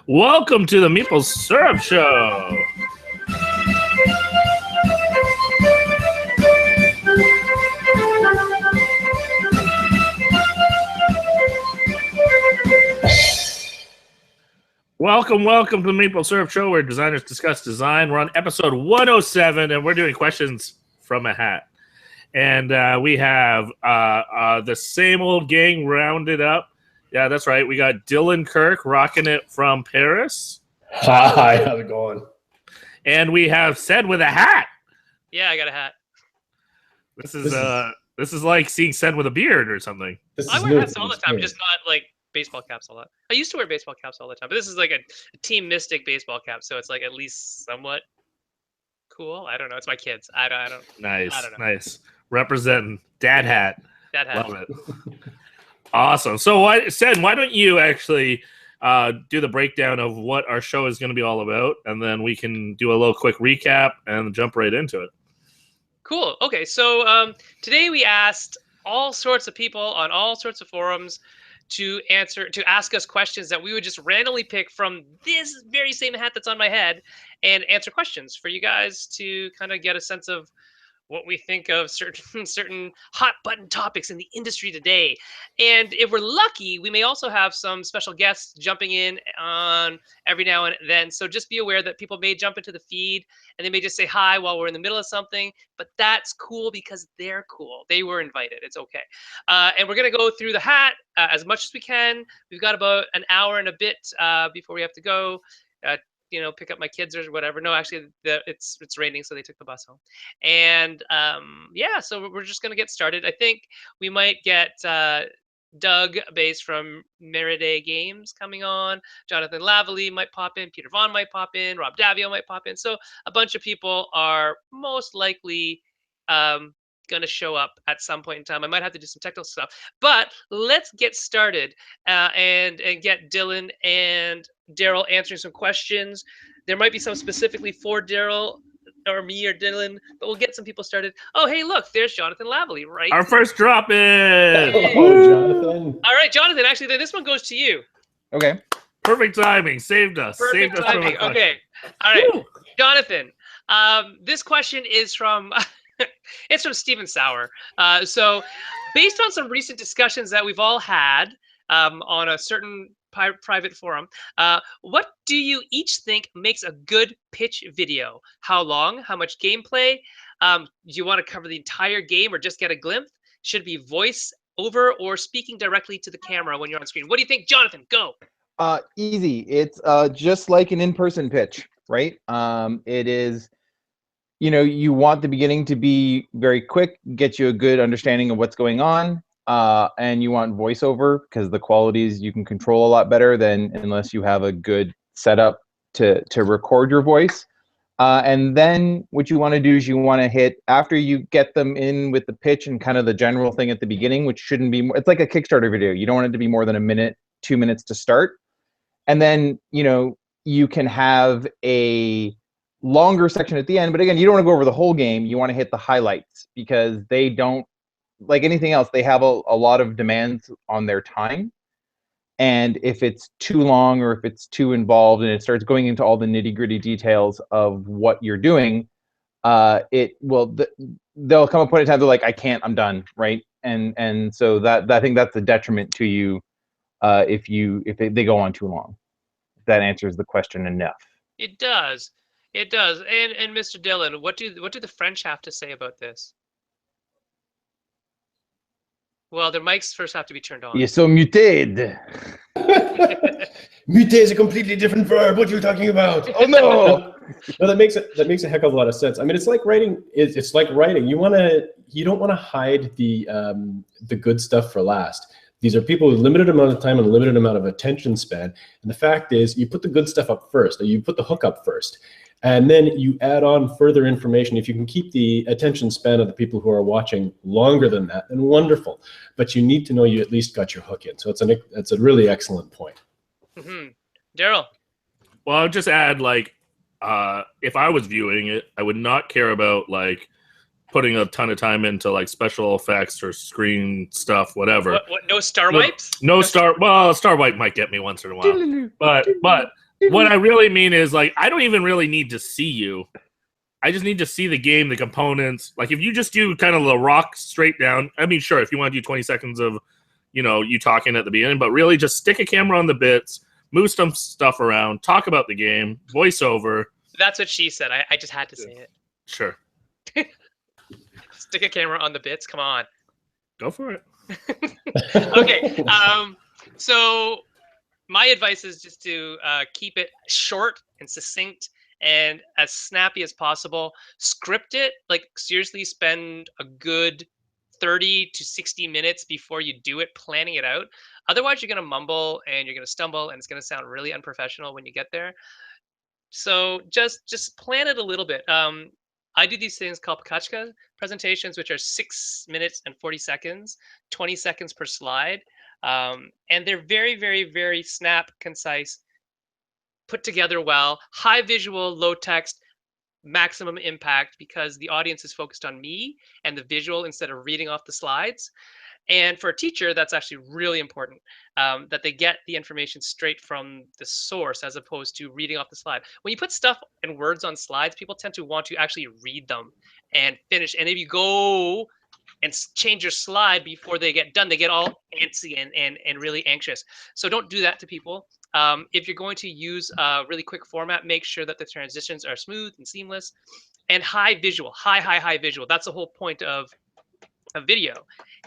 Welcome to the Meeple Syrup Show. Welcome to the Meeple Syrup Show, where designers discuss design. We're on episode 107, and we're doing questions from a hat. And we have the same old gang rounded up. Yeah, that's right. We got Dylan Kirk rocking it from Paris. Hi, how's it going? And we have Sed with a hat. Yeah, I got a hat. This is like seeing Sed with a beard or something. I wear hats all the time, just not like baseball caps a lot. I used to wear baseball caps all the time, but this is like a Team Mystic baseball cap, so it's like at least somewhat cool. I don't know. It's my kids. I don't. Nice, I don't know. Nice. Representing dad hat. Dad hat. Love it. Awesome. So, Sed, why don't you actually do the breakdown of what our show is going to be all about, and then we can do a little quick recap and jump right into it. Cool. Okay, so today we asked all sorts of people on all sorts of forums to ask us questions that we would just randomly pick from this very same hat that's on my head and answer questions for you guys to kind of get a sense of what we think of certain hot button topics in the industry today. And if we're lucky, we may also have some special guests jumping in on every now and then. So just be aware that people may jump into the feed and they may just say hi while we're in the middle of something, but that's cool because they're cool. They were invited. It's okay. And we're going to go through the hat as much as we can. We've got about an hour and a bit before we have to go. Pick up my kids or whatever. No, actually, it's raining, so they took the bus home. And so we're just gonna get started. I think we might get Doug Bass from Meride Games coming on. Jonathan Lavallee might pop in. Peter Vaughn might pop in. Rob Davio might pop in. So a bunch of people are most likely going to show up at some point in time. I might have to do some technical stuff, but let's get started and get Dylan and Daryl answering some questions. There might be some specifically for Daryl or me or Dylan, but we'll get some people started. Oh, hey, look, there's Jonathan Lavallee, right? Our first drop in. Oh, Jonathan. All right, Jonathan, actually, then this one goes to you. Okay. Perfect timing. Saved us. Perfect Saved timing. us from a Okay. All right, Woo! Jonathan, this question is from... it's from Steven Sauer. So based on some recent discussions that we've all had on a certain private forum, what do you each think makes a good pitch video? How long? How much gameplay? Do you want to cover the entire game or just get a glimpse? Should it be voice over or speaking directly to the camera when you're on screen? What do you think, Jonathan? Go. Easy. It's just like an in-person pitch, right? It is... you want the beginning to be very quick, get you a good understanding of what's going on, and you want voiceover because the qualities you can control a lot better than unless you have a good setup to record your voice. And then what you want to do is you want to hit, after you get them in with the pitch and kind of the general thing at the beginning, which shouldn't be, it's like a Kickstarter video. You don't want it to be more than a minute, 2 minutes to start. And then, you can have a longer section at the end, but again, you don't want to go over the whole game. You want to hit the highlights because they don't, like anything else, they have a lot of demands on their time. And if it's too long or if it's too involved and it starts going into all the nitty-gritty details of what you're doing, there'll come a point in time they're like, I can't, I'm done, right? And so that I think that's a detriment to you if they go on too long. If that answers the question enough. It does. It does. And Mr. Dylan, what do the French have to say about this? Well, their mics first have to be turned on. You're so muted. Mute is a completely different verb. What are you talking about? Oh no! No, that makes a heck of a lot of sense. I mean, it's like writing. It's like writing. You don't want to hide the good stuff for last. These are people with limited amount of time and a limited amount of attention span. And the fact is, you put the good stuff up first. Or you put the hook up first. And then you add on further information. If you can keep the attention span of the people who are watching longer than that, then wonderful. But you need to know you at least got your hook in. So it's a really excellent point. Mm-hmm. Daryl? Well, I would just add, if I was viewing it, I would not care about, putting a ton of time into, special effects or screen stuff, whatever. What no star wipes? No star... Well, star wipe might get me once in a while. But What I really mean is, like, I don't even really need to see you. I just need to see the game, the components. Like, if you just do kind of the rock straight down, I mean, sure, if you want to do 20 seconds of, you talking at the beginning, but really just stick a camera on the bits, move some stuff around, talk about the game, voiceover. That's what she said. I just had to say it. Sure. Stick a camera on the bits. Come on. Go for it. Okay. So my advice is just to keep it short and succinct and as snappy as possible. Script it. Like, seriously, spend a good 30 to 60 minutes before you do it, planning it out. Otherwise, you're going to mumble and you're going to stumble, and it's going to sound really unprofessional when you get there. So just plan it a little bit. I do these things called Pakachka presentations, which are 6 minutes and 40 seconds, 20 seconds per slide. And they're very, very, very snap, concise, put together well, high visual, low text, maximum impact, because the audience is focused on me and the visual instead of reading off the slides. And for a teacher, that's actually really important, that they get the information straight from the source as opposed to reading off the slide. When you put stuff and words on slides, people tend to want to actually read them and finish. And if you go and change your slide before they get done, they get all antsy and really anxious. So don't do that to people. If you're going to use a really quick format, make sure that the transitions are smooth and seamless and high visual, high visual. That's the whole point of a video.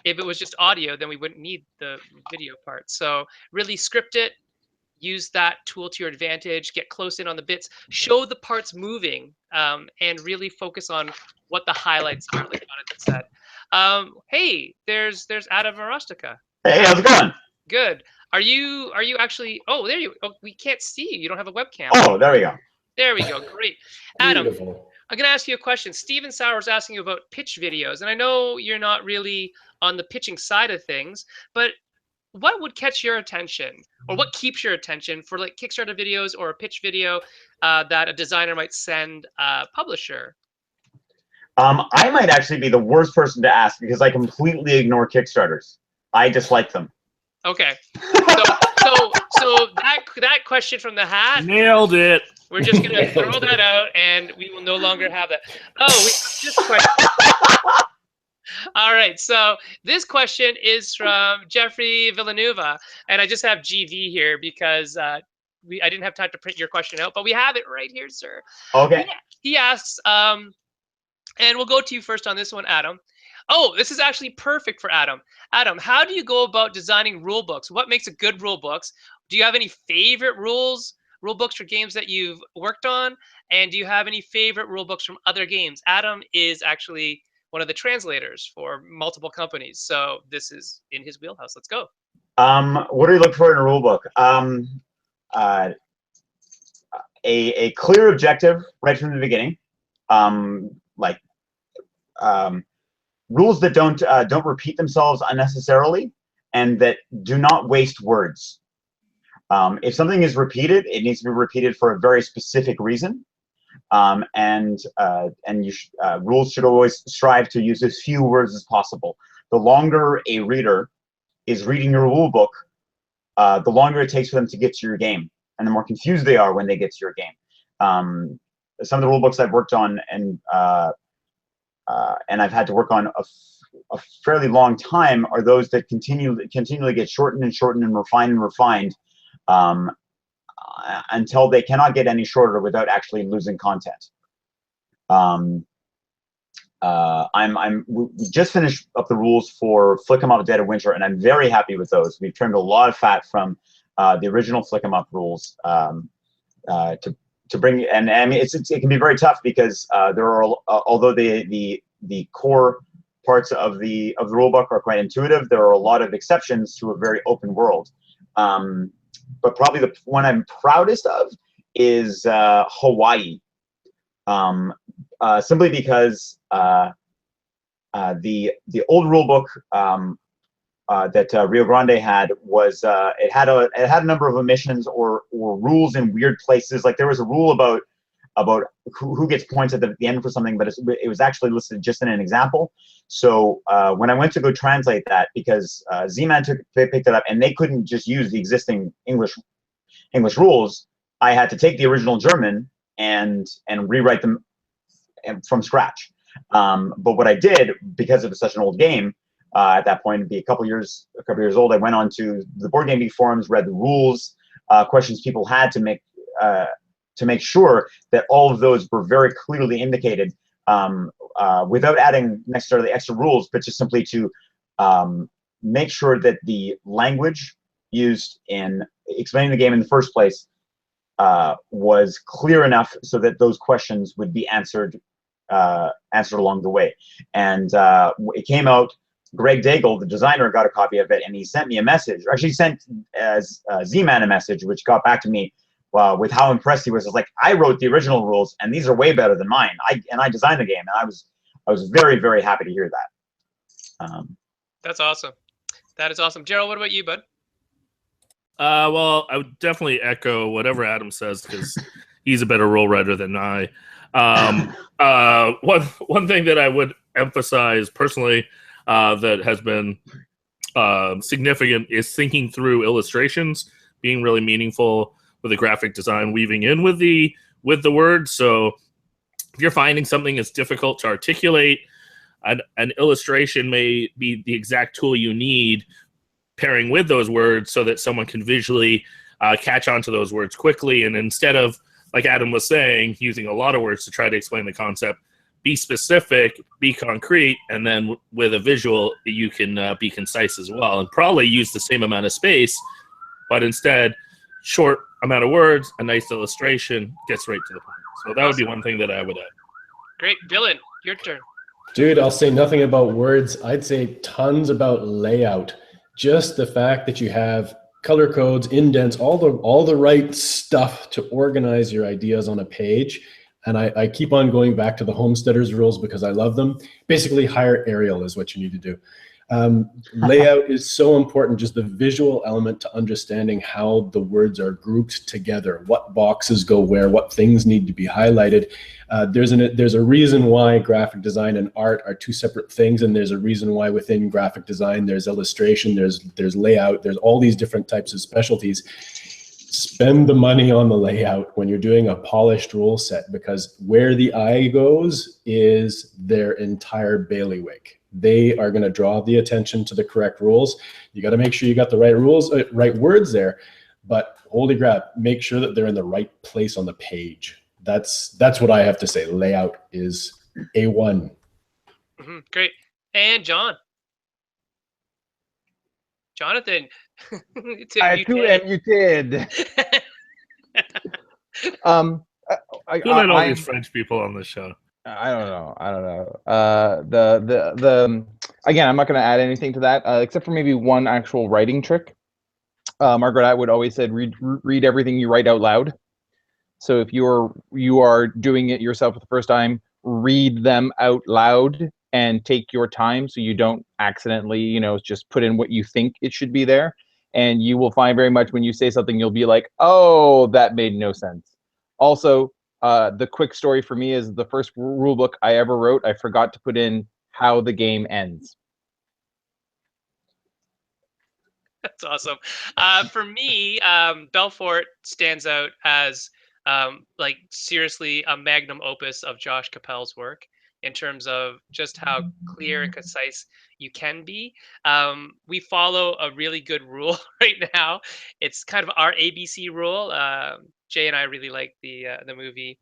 If it was just audio, then we wouldn't need the video part. So really script it, use that tool to your advantage, get close in on the bits, show the parts moving, and really focus on what the highlights are, like Jonathan said. Hey, there's Adam Marostica. Hey, how's it going? Good. Are you actually? Oh, there you. Oh, we can't see you. You don't have a webcam. Oh, there we go. There we go. Great, Adam. Beautiful. I'm going to ask you a question. Steven Sauer's asking you about pitch videos, and I know you're not really on the pitching side of things, but what would catch your attention, or what keeps your attention for like Kickstarter videos or a pitch video that a designer might send a publisher? I might actually be the worst person to ask because I completely ignore Kickstarters. I dislike them. Okay. So that question from the hat. Nailed it. We're just going to throw that out, and we will no longer have that. Oh, this question. All right. So this question is from Jeffrey Villanueva, and I just have GV here because I didn't have time to print your question out, but we have it right here, sir. Okay. He asks, and we'll go to you first on this one, Adam. Oh, this is actually perfect for Adam. Adam, how do you go about designing rule books? What makes a good rule books? Do you have any favorite rule books for games that you've worked on? And do you have any favorite rule books from other games? Adam is actually one of the translators for multiple companies, so this is in his wheelhouse. Let's go. What do you look for in a rule book? A clear objective right from the beginning. Rules that don't repeat themselves unnecessarily and that do not waste words. If something is repeated, it needs to be repeated for a very specific reason. And rules should always strive to use as few words as possible. The longer a reader is reading your rule book, the longer it takes for them to get to your game, and the more confused they are when they get to your game. Some of the rule books I've worked on and I've had to work on a fairly long time are those that continually get shortened and refined until they cannot get any shorter without actually losing content. We just finished up the rules for Flick 'em Up Dead of Winter, and I'm very happy with those. We've trimmed a lot of fat from the original Flick 'em Up rules to bring, and I mean it can be very tough because there are, although the core parts of the rule book are quite intuitive, there are a lot of exceptions to a very open world. But probably the one I'm proudest of is Hawaii, simply because the old rule book that Rio Grande had was it had a number of omissions or rules in weird places. Like there was a rule about who gets points at the end for something, but it was actually listed just in an example. So when I went to go translate that, because Z-Man picked it up and they couldn't just use the existing English rules, I had to take the original German and rewrite them from scratch. But what I did, because it was such an old game, at that point, it'd be a couple years old, I went onto the Board Game Geek forums, read the rules, questions people had to make sure that all of those were very clearly indicated, without adding necessarily extra rules, but just simply to make sure that the language used in explaining the game in the first place was clear enough so that those questions would be answered along the way. And it came out. Greg Daigle, the designer, got a copy of it, and he sent me a message. Or actually, sent Z-Man a message, which got back to me with how impressed he was. I was like, I wrote the original rules, and these are way better than mine. I designed the game, and I was very, very happy to hear that. That's awesome. That is awesome. Daryl, what about you, bud? Well, I would definitely echo whatever Adam says because he's a better role writer than I. One thing that I would emphasize personally that has been significant is thinking through illustrations, being really meaningful with the graphic design, weaving in with the words. So if you're finding something that's difficult to articulate, an illustration may be the exact tool you need pairing with those words so that someone can visually catch on to those words quickly. And instead of, like Adam was saying, using a lot of words to try to explain the concept, be specific, be concrete, and then with a visual, you can be concise as well and probably use the same amount of space, but instead, short amount of words, a nice illustration, gets right to the point. So that would be one thing that I would add. Great. Dylan, your turn. Dude, I'll say nothing about words. I'd say tons about layout. Just the fact that you have color codes, indents, all the right stuff to organize your ideas on a page. And I keep on going back to the Homesteaders rules because I love them. Basically, hire Arial is what you need to do. Layout is so important, just the visual element to understanding how the words are grouped together, what boxes go where, what things need to be highlighted. There's a reason why graphic design and art are two separate things, and there's a reason why within graphic design there's illustration, there's layout, there's all these different types of specialties. Spend the money on the layout when you're doing a polished rule set, because where the eye goes is their entire bailiwick. They are going to draw the attention to the correct rules. You got to make sure you got the right rules, right words there, but holy crap, make sure that they're in the right place on the page. That's what I have to say. Layout is A1. Mm-hmm. Great. And Jonathan. I too am muted. Who let all these French people on the show? I don't know. Again, I'm not going to add anything to that, except for maybe one actual writing trick. Margaret Atwood always said, read everything you write out loud. So if you are doing it yourself for the first time, read them out loud and take your time so you don't accidentally, just put in what you think it should be there. And you will find very much when you say something, you'll be like, oh, that made no sense. Also, the quick story for me is the first rule book I ever wrote, I forgot to put in how the game ends. That's awesome. For me, Belfort stands out as seriously a magnum opus of Josh Capel's work in terms of just how clear and concise you can be. We follow a really good rule right now. It's kind of our ABC rule. Jay and I really like the movie.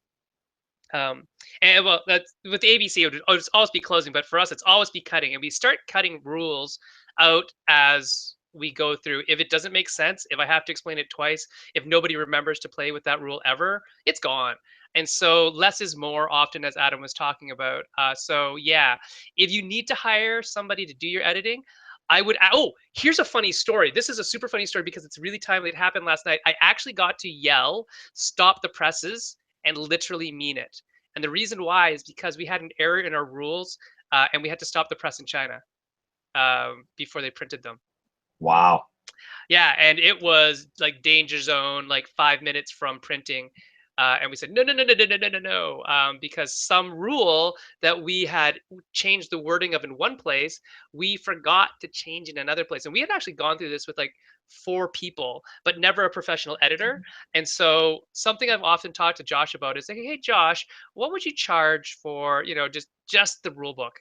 And well, that's with the ABC, it would always be closing, but for us, it's always be cutting. And we start cutting rules out as we go through. If it doesn't make sense, if I have to explain it twice, if nobody remembers to play with that rule ever, it's gone. And so less is more often, as Adam was talking about. So yeah, if you need to hire somebody to do your editing, I would. Oh, here's a funny story. This is a super funny story because it's really timely. It happened last night. I actually got to yell, "Stop the presses," and literally mean it. And the reason why is because we had an error in our rules, and we had to stop the press in China before they printed them. Wow. Yeah, and it was like danger zone, like 5 minutes from printing. And we said, no, because some rule that we had changed the wording of in one place, we forgot to change in another place. And we had actually gone through this with like 4 people, but never a professional editor. And so something I've often talked to Josh about is like, hey, Josh, what would you charge for, just the rule book?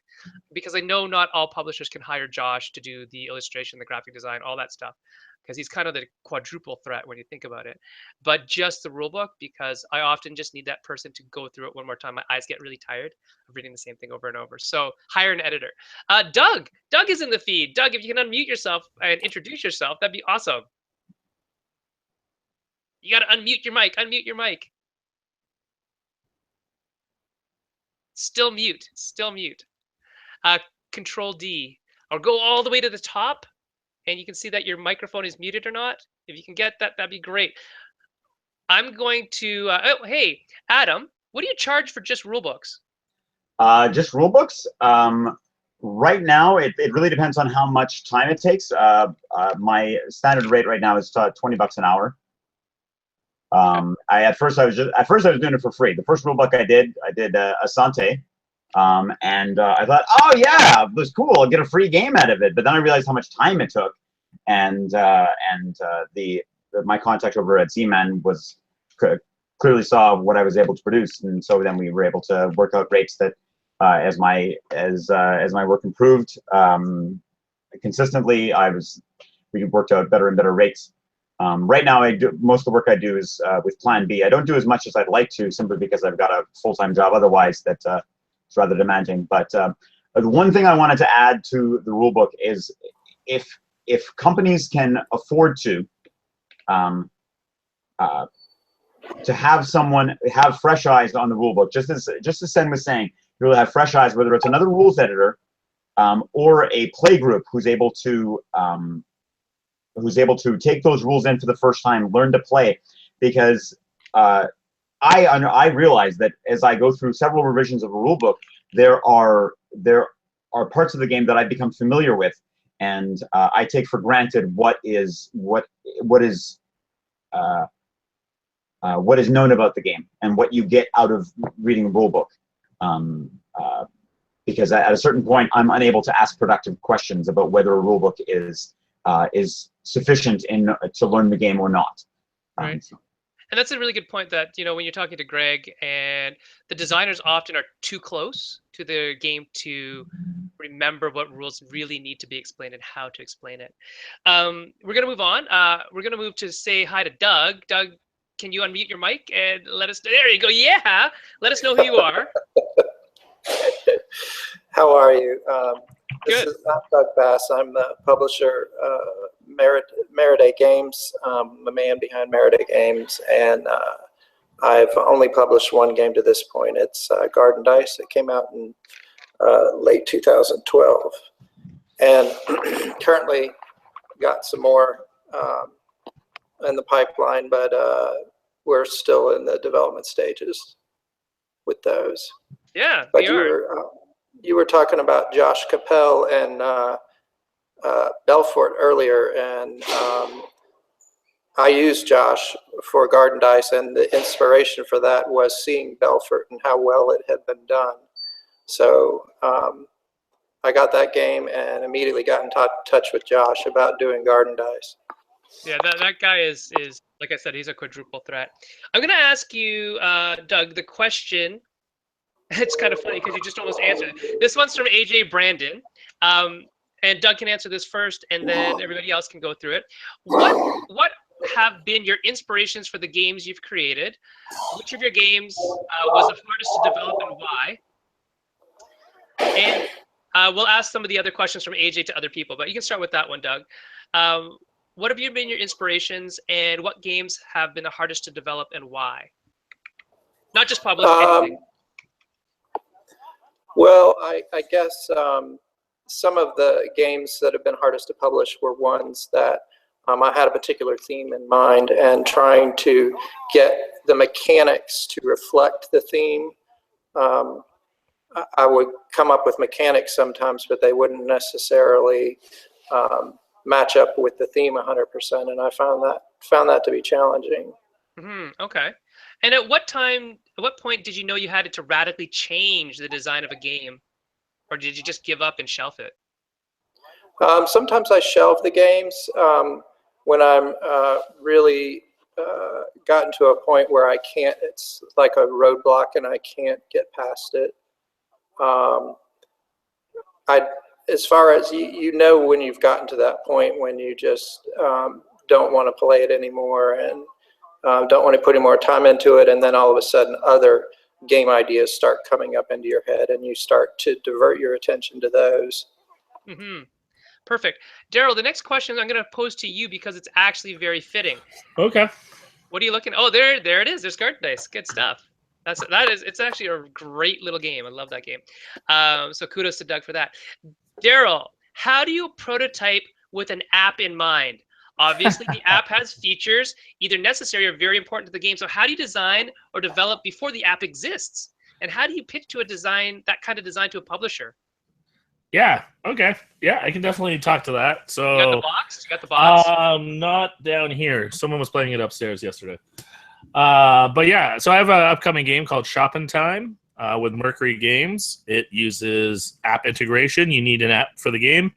Because I know not all publishers can hire Josh to do the illustration, the graphic design, all that stuff, because he's kind of the quadruple threat when you think about it. But just the rule book, because I often just need that person to go through it one more time. My eyes get really tired of reading the same thing over and over. So hire an editor. Doug is in the feed. Doug, if you can unmute yourself and introduce yourself, that'd be awesome. You got to unmute your mic. Unmute your mic. Still mute. Still mute. Control D. Or go all the way to the top, and you can see that your microphone is muted or not. If you can get that, that'd be great. I'm going to. Oh, hey, Adam, what do you charge for just rule books? Just rule books. Right now, it really depends on how much time it takes. My standard rate right now is $20 an hour. At first I was doing it for free. The first rule book I did Asante, and I thought, oh yeah, it was cool. I'll get a free game out of it. But then I realized how much time it took, and my contact over at Z-Man clearly saw what I was able to produce, and so then we were able to work out rates that, as my work improved consistently, we worked out better and better rates. Right now, most of the work I do is with Plan B. I don't do as much as I'd like to, simply because I've got a full-time job otherwise that's rather demanding. But the one thing I wanted to add to the rulebook is if companies can afford to have someone have fresh eyes on the rulebook, just as Sen was saying, you'll have fresh eyes, whether it's another rules editor or a play group who's able to take those rules in for the first time, learn to play, because I realize that as I go through several revisions of a rule book, there are parts of the game that I become familiar with, and I take for granted what is known about the game and what you get out of reading a rule book. Because at a certain point, I'm unable to ask productive questions about whether a rule book is sufficient to learn the game or not. Right. And that's a really good point that, when you're talking to Greg, and the designers often are too close to the game to remember what rules really need to be explained and how to explain it. We're going to move on. We're going to move to say hi to Doug. Doug, can you unmute your mic and let us, there you go. Yeah. Let us know who you are. How are you? Good. This is Doug Bass. I'm the publisher, Meriday Games. I'm the man behind Meriday Games, and I've only published one game to this point. It's Garden Dice. It came out in late 2012, and currently got some more in the pipeline, but we're still in the development stages with those. Yeah, but we are. You were talking about Josh Capel and Belfort earlier, and I used Josh for Garden Dice, and the inspiration for that was seeing Belfort and how well it had been done. So I got that game and immediately got in touch with Josh about doing Garden Dice. Yeah, that guy is like I said, he's a quadruple threat. I'm gonna ask you, Doug, the question. It's kind of funny because you just almost answered it. This one's from AJ Brandon. And Doug can answer this first, and then everybody else can go through it. What have been your inspirations for the games you've created? Which of your games was the hardest to develop, and why? And we'll ask some of the other questions from AJ to other people, but you can start with that one, Doug. What have been your inspirations, and what games have been the hardest to develop, and why? Not just publish, anything. Well, I guess some of the games that have been hardest to publish were ones that I had a particular theme in mind, and trying to get the mechanics to reflect the theme. I would come up with mechanics sometimes, but they wouldn't necessarily match up with the theme 100%, and I found that to be challenging. Okay. And at what point did you know you had to radically change the design of a game, or did you just give up and shelf it? Sometimes I shelve the games when I'm really gotten to a point where I can't. It's like a roadblock, and I can't get past it. Um, I, as far as you know, when you've gotten to that point when you just don't want to play it anymore and don't want to put any more time into it, and then all of a sudden other game ideas start coming up into your head, and you start to divert your attention to those. Perfect. Daryl, the next question I'm going to pose to you because it's actually very fitting. Okay. What are you looking? Oh, there it is. There's Garden Dice. Good stuff. It's actually a great little game. I love that game. So kudos to Doug for that. Daryl, how do you prototype with an app in mind? Obviously, the app has features either necessary or very important to the game. So how do you design or develop before the app exists? And how do you pitch to that kind of design to a publisher? Yeah. Okay. Yeah, I can definitely talk to that. So You got the box? You got the box? not down here. Someone was playing it upstairs yesterday. But yeah, so I have an upcoming game called Shopping Time with Mercury Games. It uses app integration. You need an app for the game.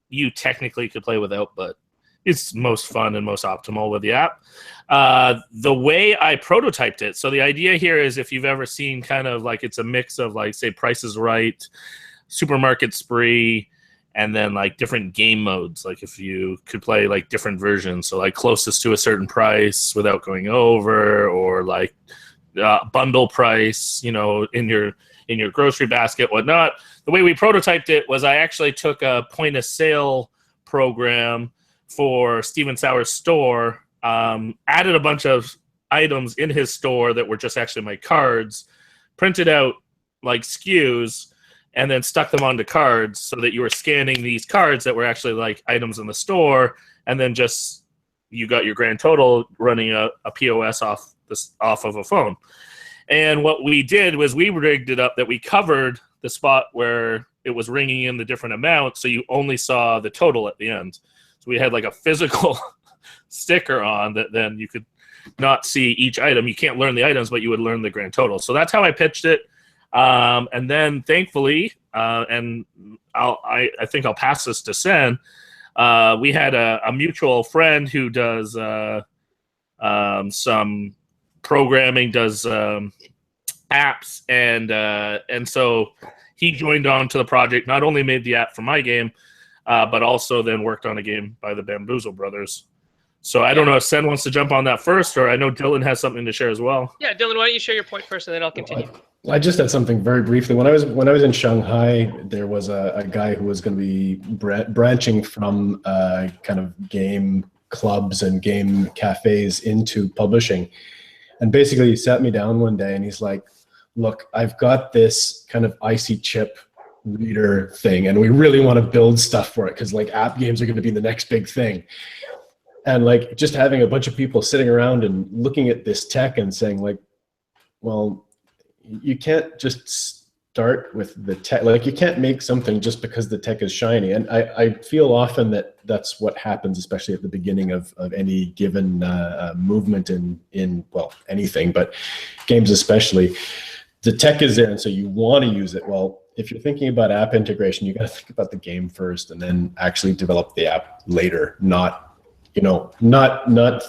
You technically could play without, but it's most fun and most optimal with the app. The way I prototyped it, so the idea here is if you've ever seen kind of like it's a mix of like, say, Price is Right, Supermarket Spree, and then like different game modes. Like if you could play like different versions, so like closest to a certain price without going over, or like bundle price, you know, in your grocery basket, whatnot. The way we prototyped it was I actually took a point of sale program for Steven Sauer's store, added a bunch of items in his store that were just actually my cards, printed out like SKUs, and then stuck them onto cards so that you were scanning these cards that were actually like items in the store, and then just you got your grand total running a POS off of a phone. And what we did was we rigged it up that we covered the spot where it was ringing in the different amounts, so you only saw the total at the end. So we had like a physical sticker on that then you could not see each item. You can't learn the items, but you would learn the grand total. So that's how I pitched it. And then thankfully, and I think I'll pass this to Sen, we had a mutual friend who does some programming, does apps, and so he joined on to the project, not only made the app for my game, but also then worked on a game by the Bamboozle brothers. So I don't know if Sen wants to jump on that first, or I know Dylan has something to share as well. Yeah, Dylan, why don't you share your point first, and then I'll continue. I just had something very briefly. When I was in Shanghai, there was a guy who was going to be branching from kind of game clubs and game cafes into publishing, and basically he sat me down one day and he's like, "Look, I've got this kind of icy chip reader thing, and we really want to build stuff for it because like app games are going to be the next big thing." And like just having a bunch of people sitting around and looking at this tech and saying like, well, you can't just start with the tech. Like you can't make something just because the tech is shiny. And I feel often that that's what happens, especially at the beginning of any given movement in well, anything, but games especially. The tech is there, and so you want to use it. Well, if you're thinking about app integration, you got to think about the game first and then actually develop the app later, not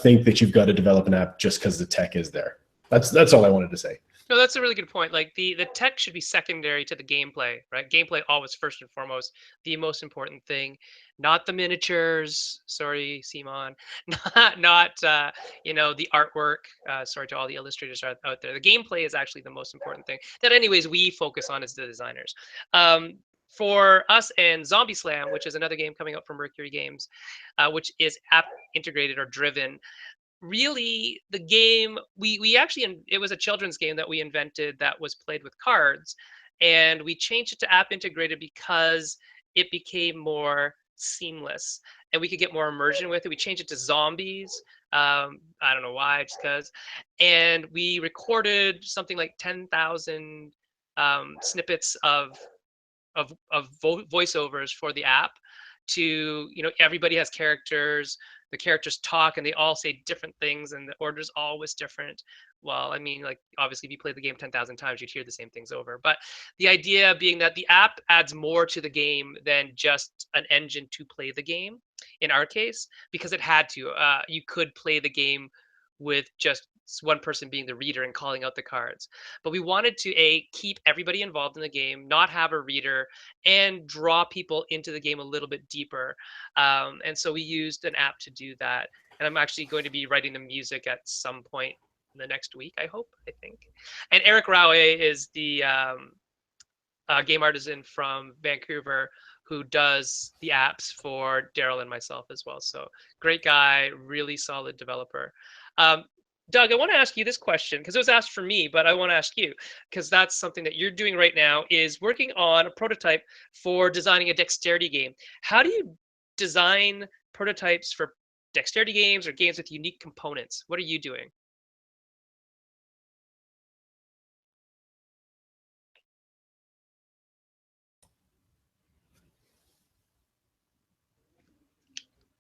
think that you've got to develop an app just because the tech is there. That's all I wanted to say. No, that's a really good point. Like the tech should be secondary to the gameplay, right? Gameplay always first and foremost, the most important thing, not the miniatures. Sorry, Simon, not the artwork. Sorry to all the illustrators out there. The gameplay is actually the most important thing. That, anyways, we focus on as the designers. For us and Zombie Slam, which is another game coming up from Mercury Games, which is app integrated or driven. Really, the game we actually, it was a children's game that we invented that was played with cards, and we changed it to app integrated because it became more seamless and we could get more immersion with it. We changed it to zombies. I don't know why, just because. And we recorded something like 10,000 snippets of voiceovers for the app. To everybody has characters. the characters talk and they all say different things and the order's always different. Well, I mean, like, obviously if you play the game 10,000 times, you'd hear the same things over. But the idea being that the app adds more to the game than just an engine to play the game, in our case, because it had to. You could play the game with just one person being the reader and calling out the cards. But we wanted to keep everybody involved in the game, not have a reader, and draw people into the game a little bit deeper. And so we used an app to do that. And I'm actually going to be writing the music at some point in the next week, I think. And Eric Raue is the game artisan from Vancouver who does the apps for Daryl and myself as well. So great guy, really solid developer. Doug, I want to ask you this question because it was asked for me, but I want to ask you because that's something that you're doing right now, is working on a prototype for designing a dexterity game. How do you design prototypes for dexterity games or games with unique components? What are you doing?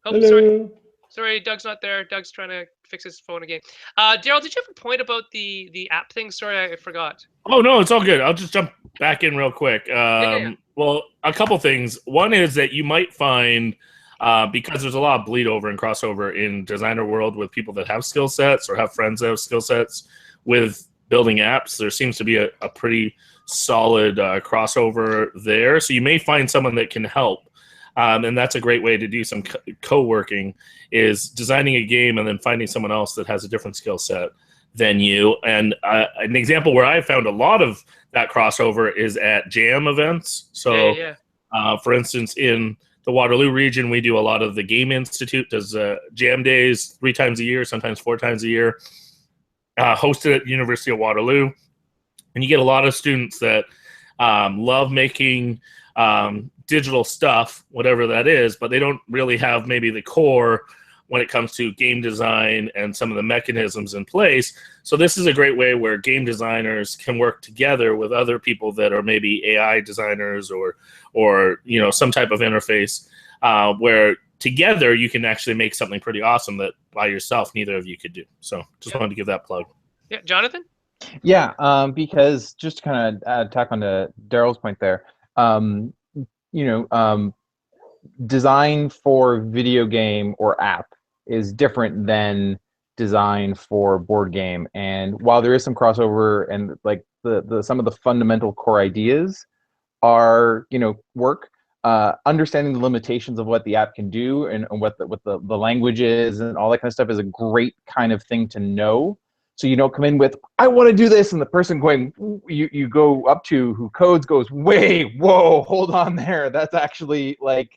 Oh, Hello. sorry, Doug's not there. Doug's trying to fix his phone again. Daryl, did you have a point about the app thing? Sorry, I forgot. Oh, no, it's all good. I'll just jump back in real quick. Yeah. Well, a couple things. One is that you might find, because there's a lot of bleed over and crossover in designer world with people that have skill sets or have friends that have skill sets with building apps, there seems to be a pretty solid crossover there. So you may find someone that can help. And that's a great way to do some co-working, is designing a game and then finding someone else that has a different skill set than you. And an example where I found a lot of that crossover is at jam events. So, for instance, in the Waterloo region, we do a lot of the Game Institute does jam days 3 times a year, sometimes 4 times a year, hosted at the University of Waterloo. And you get a lot of students that love making digital stuff, whatever that is, but they don't really have maybe the core when it comes to game design and some of the mechanisms in place. So this is a great way where game designers can work together with other people that are maybe AI designers or you know, some type of interface where together you can actually make something pretty awesome that by yourself neither of you could do. So just wanted to give that plug. Yeah, Jonathan? Yeah, because just to kind of tack on to Daryl's point there, design for video game or app is different than design for board game. And while there is some crossover and like the some of the fundamental core ideas are, work, understanding the limitations of what the app can do and what the language is and all that kind of stuff is a great kind of thing to know. So you don't come in with, I want to do this, and the person going, you go up to who codes goes, wait, whoa, hold on there. That's actually like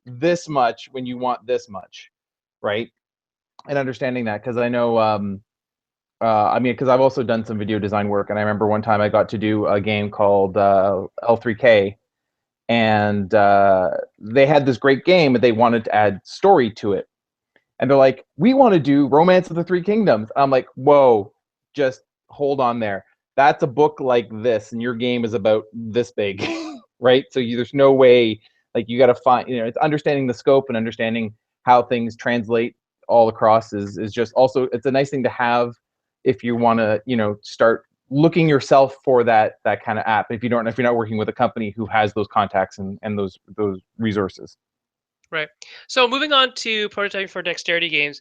this much when you want this much, right? And understanding that, because I know, because I've also done some video design work, and I remember one time I got to do a game called L3K, and they had this great game, but they wanted to add story to it. And they're like, we want to do Romance of the Three Kingdoms. I'm like, whoa, just hold on there. That's a book like this, and your game is about this big, right? So there's no way, like you got to find, it's understanding the scope and understanding how things translate all across is just also, it's a nice thing to have if you want to, start looking yourself for that kind of app. If you're not working with a company who has those contacts and those resources. Right. So moving on to prototyping for dexterity games.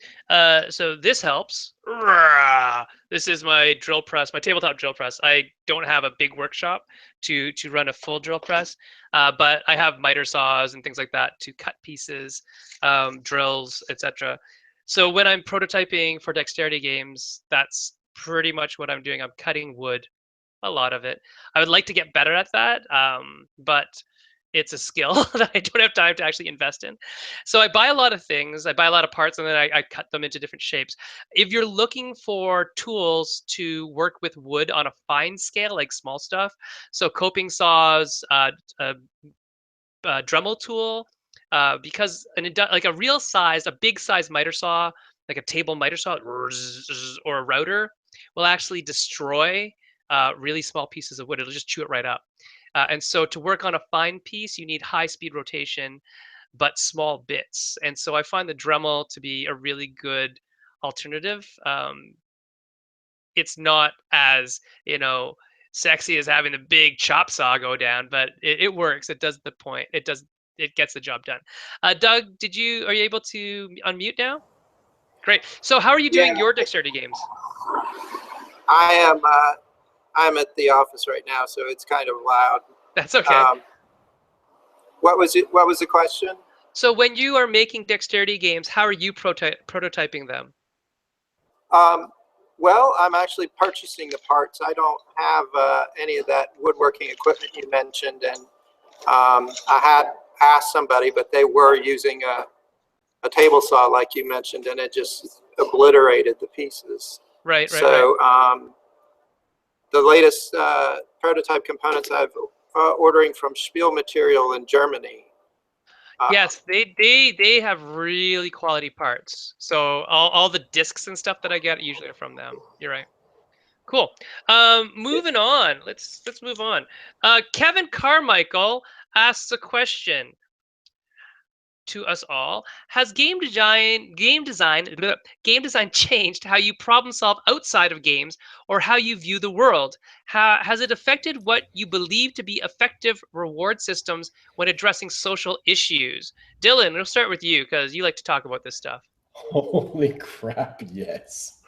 So this helps. This is my drill press, my tabletop drill press. I don't have a big workshop to run a full drill press, but I have miter saws and things like that to cut pieces, drills, etc. So when I'm prototyping for dexterity games, that's pretty much what I'm doing. I'm cutting wood, a lot of it. I would like to get better at that, but it's a skill that I don't have time to actually invest in. So I buy a lot of things. I buy a lot of parts, and then I cut them into different shapes. If you're looking for tools to work with wood on a fine scale, like small stuff, so coping saws, Dremel tool, because like a real size, a big size miter saw, like a table miter saw or a router, will actually destroy really small pieces of wood. It'll just chew it right up. And so to work on a fine piece, you need high speed rotation. but small bits. And so I find the Dremel to be a really good alternative. It's not as, sexy as having the big chop saw go down, but it works. It does the point. It gets the job done. Doug, are you able to unmute now? Great. So how are you doing your dexterity games? I am. I'm at the office right now, so it's kind of loud. That's okay. What was it? What was the question? So when you are making dexterity games, how are you prototyping them? Well, I'm actually purchasing the parts. I don't have any of that woodworking equipment you mentioned, and I had asked somebody, but they were using a table saw like you mentioned, and it just obliterated the pieces. Right. So the latest prototype components I've ordering from Spiel Material in Germany. Yes, they have really quality parts. So all the discs and stuff that I get usually are from them. You're right. Cool. Moving on. Let's move on. Kevin Carmichael asks a question to us all. Has game design changed how you problem solve outside of games or how you view the world? Has it affected what you believe to be effective reward systems when addressing social issues? Dylan, we'll start with you because you like to talk about this stuff. Holy crap, yes.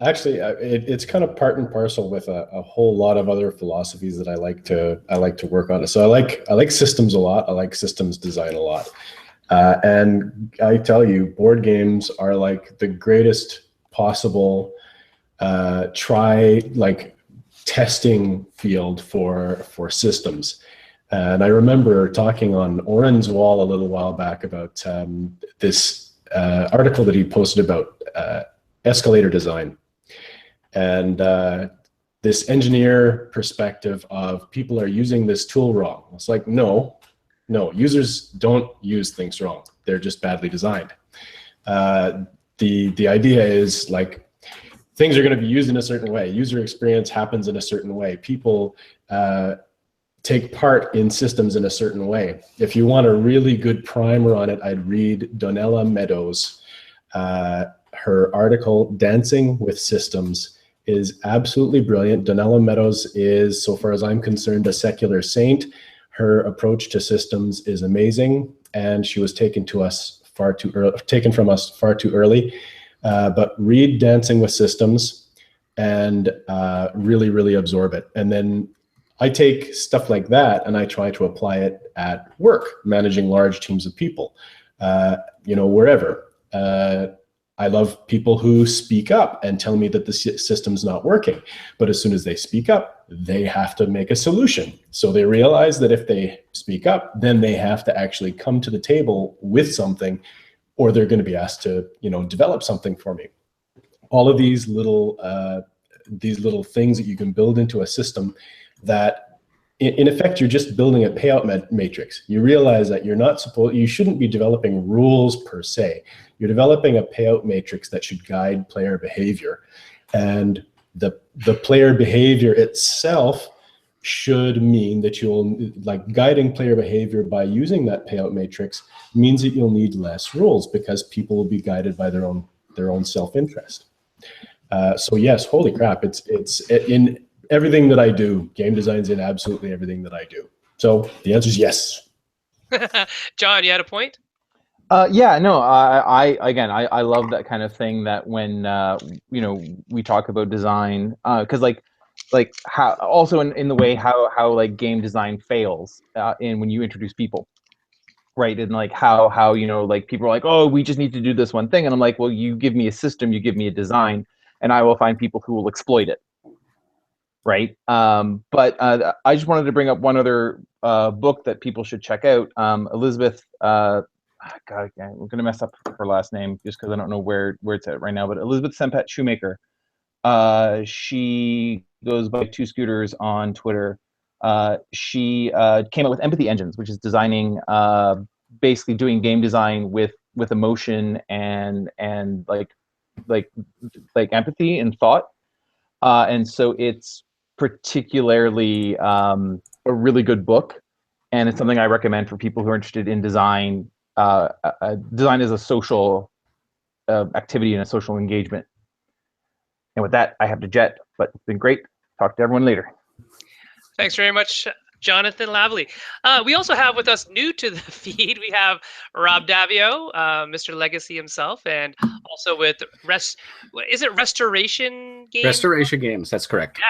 Actually, it's kind of part and parcel with a whole lot of other philosophies that I like to work on. So I like systems a lot. I like systems design a lot. And I tell you, board games are like the greatest possible testing field for systems. And I remember talking on Oren's wall a little while back about this article that he posted about escalator design, and this engineer perspective of people are using this tool wrong. It's like, no, users don't use things wrong. They're just badly designed. The idea is like things are going to be used in a certain way. User experience happens in a certain way. People take part in systems in a certain way. If you want a really good primer on it, I'd read Donella Meadows. Her article, Dancing with Systems, is absolutely brilliant. Donella Meadows is, so far as I'm concerned, a secular saint. Her approach to systems is amazing, and she was taken from us far too early. But read Dancing with Systems and really, really absorb it. And then I take stuff like that and I try to apply it at work, managing large teams of people, wherever. I love people who speak up and tell me that the system's not working. But as soon as they speak up, they have to make a solution. So they realize that if they speak up, then they have to actually come to the table with something, or they're going to be asked to, develop something for me. All of these little things that you can build into a system that in effect, you're just building a payout matrix. You realize that you shouldn't be developing rules per se. You're developing a payout matrix that should guide player behavior. And the player behavior itself should mean that guiding player behavior by using that payout matrix means that you'll need less rules because people will be guided by their own self-interest. So yes, holy crap, it's in everything that I do. Game design's in absolutely everything that I do. So the answer is yes. John, you had a point? Yeah, no, I love that kind of thing that when, we talk about design, because like how also in the way how like game design fails in when you introduce people. Right. And like how like people are like, oh, we just need to do this one thing. And I'm like, well, you give me a system, you give me a design, and I will find people who will exploit it. Right. But I just wanted to bring up one other book that people should check out. Elizabeth, God, we're going to mess up her last name just because I don't know where it's at right now. But Elizabeth Sempat Shoemaker, she goes by Two Scooters on Twitter. She came up with Empathy Engines, which is designing, basically doing game design with emotion and like empathy and thought. And so it's particularly a really good book. and it's something I recommend for people who are interested in design. Design is a social activity and a social engagement. And with that, I have to jet, but it's been great. Talk to everyone later. Thanks very much, Jonathan Lavely. We also have with us, new to the feed, we have Rob Davio, Mr. Legacy himself, and also with is it Restoration Games? Restoration Games, that's correct. Yeah.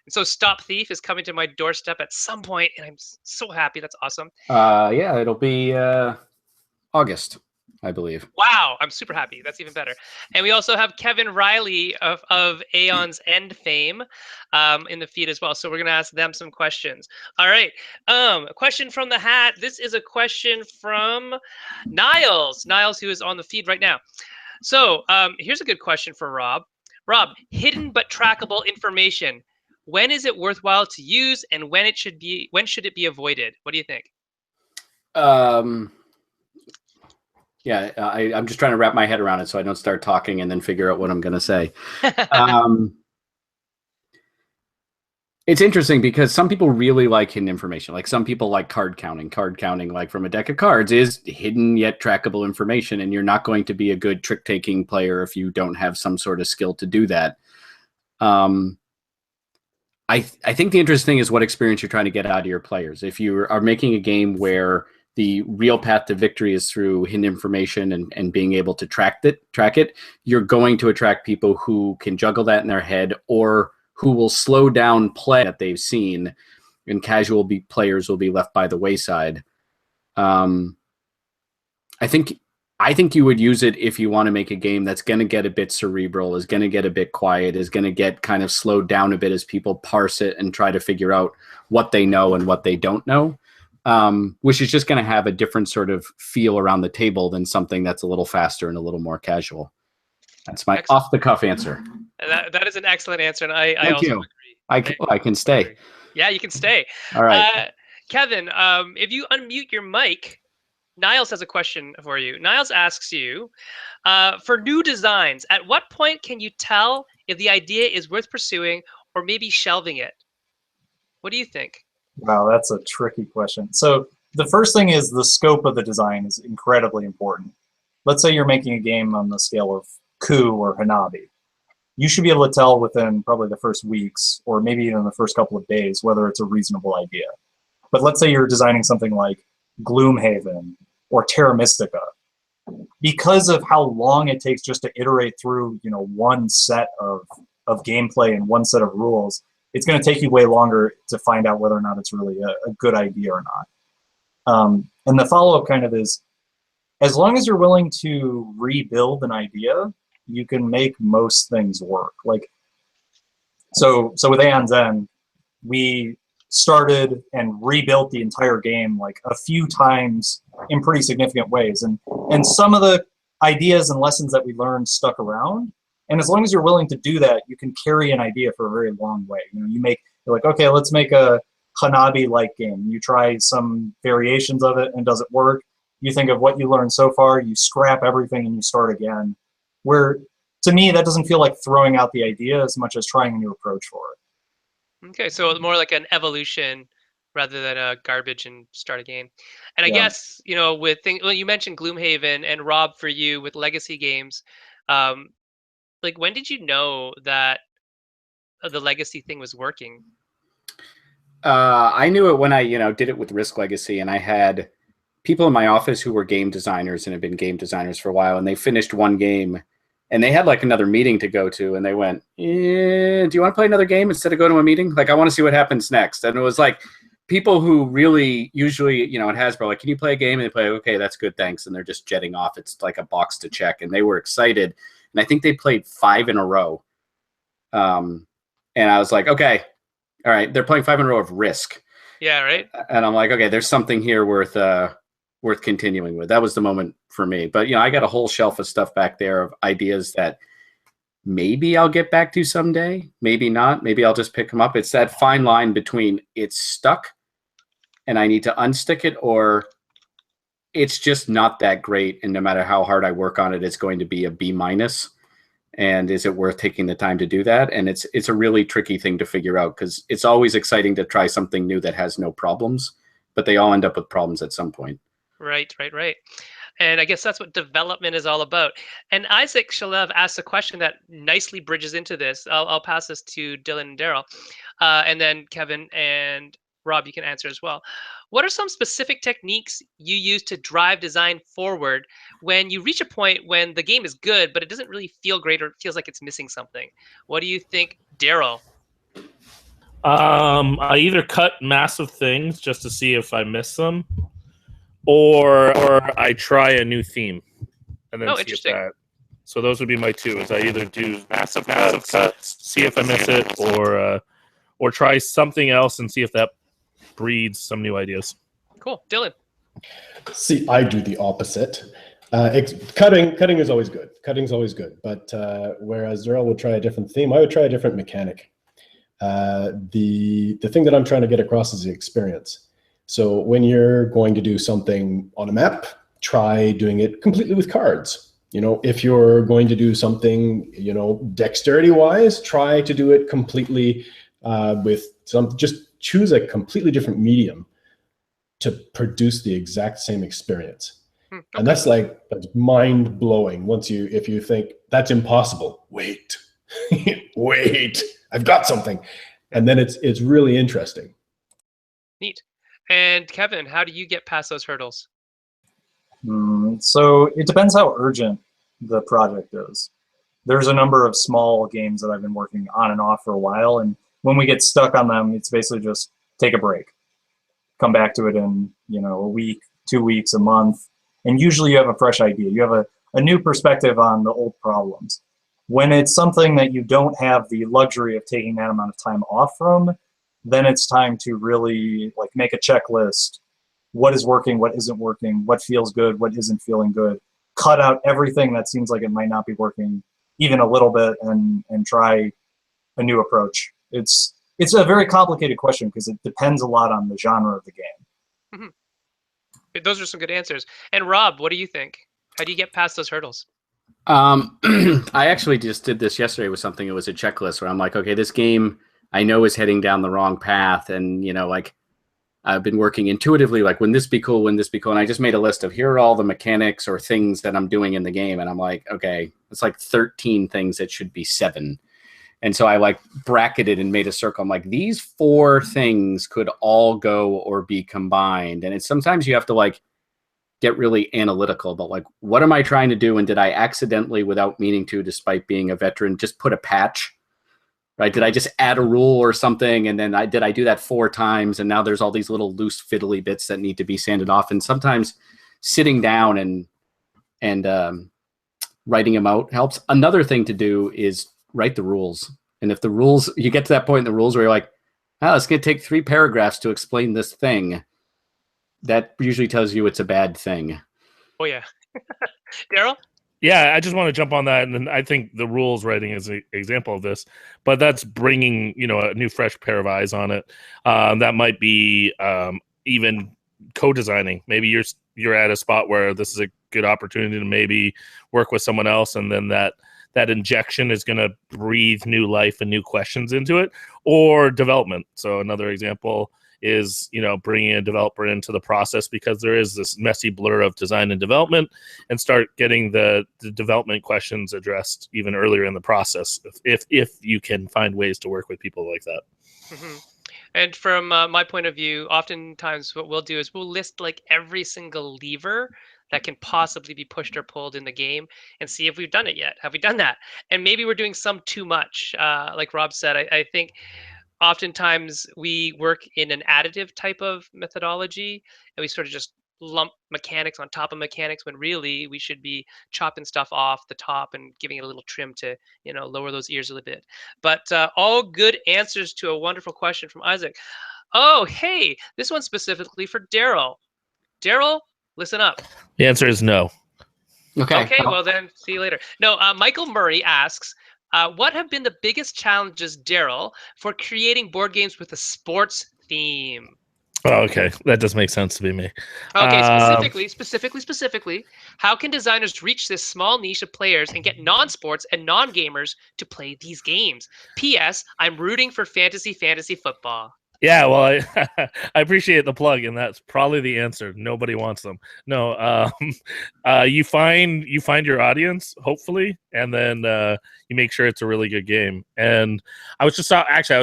So Stop Thief is coming to my doorstep at some point, and I'm so happy. That's awesome. Yeah, it'll be August, I believe. Wow, I'm super happy. That's even better. And we also have Kevin Riley of Aeon's End fame in the feed as well. So we're going to ask them some questions. All right. A question from the hat. This is a question from Niles. Niles, who is on the feed right now. So here's a good question for Rob. Rob, hidden but trackable information. When is it worthwhile to use, and when should it be avoided? What do you think? Yeah, I'm just trying to wrap my head around it so I don't start talking and then figure out what I'm going to say. It's interesting because some people really like hidden information. Like some people like card counting. Card counting, like from a deck of cards, is hidden yet trackable information, and you're not going to be a good trick-taking player if you don't have some sort of skill to do that. I think the interesting thing is what experience you're trying to get out of your players. If you are making a game where the real path to victory is through hidden information and being able to track it, you're going to attract people who can juggle that in their head, or who will slow down play that they've seen, and casual players will be left by the wayside. I think you would use it if you want to make a game that's going to get a bit cerebral, is going to get a bit quiet, is going to get kind of slowed down a bit as people parse it and try to figure out what they know and what they don't know. Which is just going to have a different sort of feel around the table than something that's a little faster and a little more casual. That's my off-the-cuff answer. That is an excellent answer, and I Thank also you. agree. I can stay. Yeah, you can stay. All right. Kevin, if you unmute your mic, Niles has a question for you. Niles asks you, for new designs, at what point can you tell if the idea is worth pursuing or maybe shelving it? What do you think? Wow, that's a tricky question. So the first thing is the scope of the design is incredibly important. Let's say you're making a game on the scale of Coup or Hanabi. You should be able to tell within probably the first weeks, or maybe even the first couple of days, whether it's a reasonable idea. But let's say you're designing something like Gloomhaven or Terra Mystica. Because of how long it takes just to iterate through, one set of gameplay and one set of rules, it's going to take you way longer to find out whether or not it's really a good idea or not. And the follow-up kind of is, as long as you're willing to rebuild an idea, you can make most things work. Like, so with Aeon's End, we started and rebuilt the entire game like a few times in pretty significant ways. And some of the ideas and lessons that we learned stuck around. And as long as you're willing to do that, you can carry an idea for a very long way. You're like, okay, let's make a Hanabi-like game. You try some variations of it, and does it work? You think of what you learned so far, you scrap everything and you start again. Where, to me, that doesn't feel like throwing out the idea as much as trying a new approach for it. Okay, so more like an evolution rather than a garbage and start a game. And I guess, with you mentioned Gloomhaven, and Rob, for you with legacy games, like, when did you know that the legacy thing was working? I knew it when I, did it with Risk Legacy, and I had people in my office who were game designers and had been game designers for a while, and they finished one game, and they had like another meeting to go to, and they went, do you want to play another game instead of go to a meeting? Like, I want to see what happens next. And it was like people who really usually, at Hasbro, like, can you play a game? And they play, okay, that's good, thanks. And they're just jetting off. It's like a box to check, and they were excited. And I think they played 5 in a row. And I was like, okay, all right, they're playing 5 in a row of Risk. Yeah, right. And I'm like, okay, there's something here worth continuing with. That was the moment for me. But, I got a whole shelf of stuff back there of ideas that maybe I'll get back to someday, maybe not. Maybe I'll just pick them up. It's that fine line between it's stuck and I need to unstick it, or it's just not that great, and no matter how hard I work on it, it's going to be a B-. And is it worth taking the time to do that? And it's a really tricky thing to figure out, because it's always exciting to try something new that has no problems, but they all end up with problems at some point. Right. And I guess that's what development is all about. And Isaac Shalev asked a question that nicely bridges into this. I'll pass this to Dylan and Daryl, and then Kevin and Rob, you can answer as well. What are some specific techniques you use to drive design forward when you reach a point when the game is good, but it doesn't really feel great or it feels like it's missing something? What do you think, Daryl? I either cut massive things just to see if I miss them, or I try a new theme and then see if interesting. that. So those would be my two. Is I either do massive cuts, see if I miss it, or try something else and see if that breeds some new ideas. Cool, Dylan. See, I do the opposite. Cutting is always good. Cutting's always good. But whereas Daryl would try a different theme, I would try a different mechanic. The thing that I'm trying to get across is the experience. So when you're going to do something on a map, try doing it completely with cards. If you're going to do something, dexterity-wise, try to do it completely with just choose a completely different medium to produce the exact same experience. Okay. And that's mind-blowing if you think that's impossible. Wait, I've got something. And then it's really interesting. Neat. And Kevin, how do you get past those hurdles? So it depends how urgent the project is. There's a number of small games that I've been working on and off for a while, and when we get stuck on them, it's basically just take a break, come back to it in a week, 2 weeks, a month, and usually you have a fresh idea. You have a new perspective on the old problems. When it's something that you don't have the luxury of taking that amount of time off from, then it's time to really make a checklist. What is working, what isn't working, what feels good, what isn't feeling good. Cut out everything that seems like it might not be working even a little bit and try a new approach. It's a very complicated question because it depends a lot on the genre of the game. Mm-hmm. Those are some good answers. And Rob, what do you think? How do you get past those hurdles? I actually just did this yesterday with something. It was a checklist where I'm like, okay, this game I know is heading down the wrong path. And, I've been working intuitively, wouldn't this be cool? Wouldn't this be cool? And I just made a list of here are all the mechanics or things that I'm doing in the game. And I'm like, okay, it's 13 things. It should be 7. And so I bracketed and made a circle. I'm like, these 4 things could all go or be combined. And sometimes you have to get really analytical about what am I trying to do? And did I accidentally, without meaning to, despite being a veteran, just put a patch? Right? Did I just add a rule or something? And then did I do that 4 times? And now there's all these little loose fiddly bits that need to be sanded off. And sometimes sitting down and writing them out helps. Another thing to do is write the rules. And if the rules, you get to that point in the rules where you're like, oh, it's going to take 3 paragraphs to explain this thing. That usually tells you it's a bad thing. Oh, yeah. Daryl? Yeah, I just want to jump on that, and I think the rules writing is an example of this. But that's bringing a new, fresh pair of eyes on it. That might be even co-designing. Maybe you're at a spot where this is a good opportunity to maybe work with someone else, and then that injection is going to breathe new life and new questions into it, or development. So another example is bringing a developer into the process because there is this messy blur of design and development, and start getting the development questions addressed even earlier in the process if you can find ways to work with people like that. Mm-hmm. And from my point of view, oftentimes what we'll do is we'll list every single lever that can possibly be pushed or pulled in the game and see if we've done it yet. Have we done that? And maybe we're doing some too much. Like Rob said, I think oftentimes we work in an additive type of methodology, and we sort of just lump mechanics on top of mechanics when really we should be chopping stuff off the top and giving it a little trim to lower those ears a little bit. But all good answers to a wonderful question from Isaac. Oh, hey, this one's specifically for Daryl. Daryl, listen up. The answer is no. Okay, well then, see you later. No, Michael Murray asks, what have been the biggest challenges, Daryl, for creating board games with a sports theme? Oh, okay. That does make sense to be me. Okay, specifically, how can designers reach this small niche of players and get non-sports and non-gamers to play these games? P.S. I'm rooting for fantasy football. Yeah, well, I appreciate the plug, and that's probably the answer. Nobody wants them. No, you find your audience, hopefully, and then you make sure it's a really good game. And I was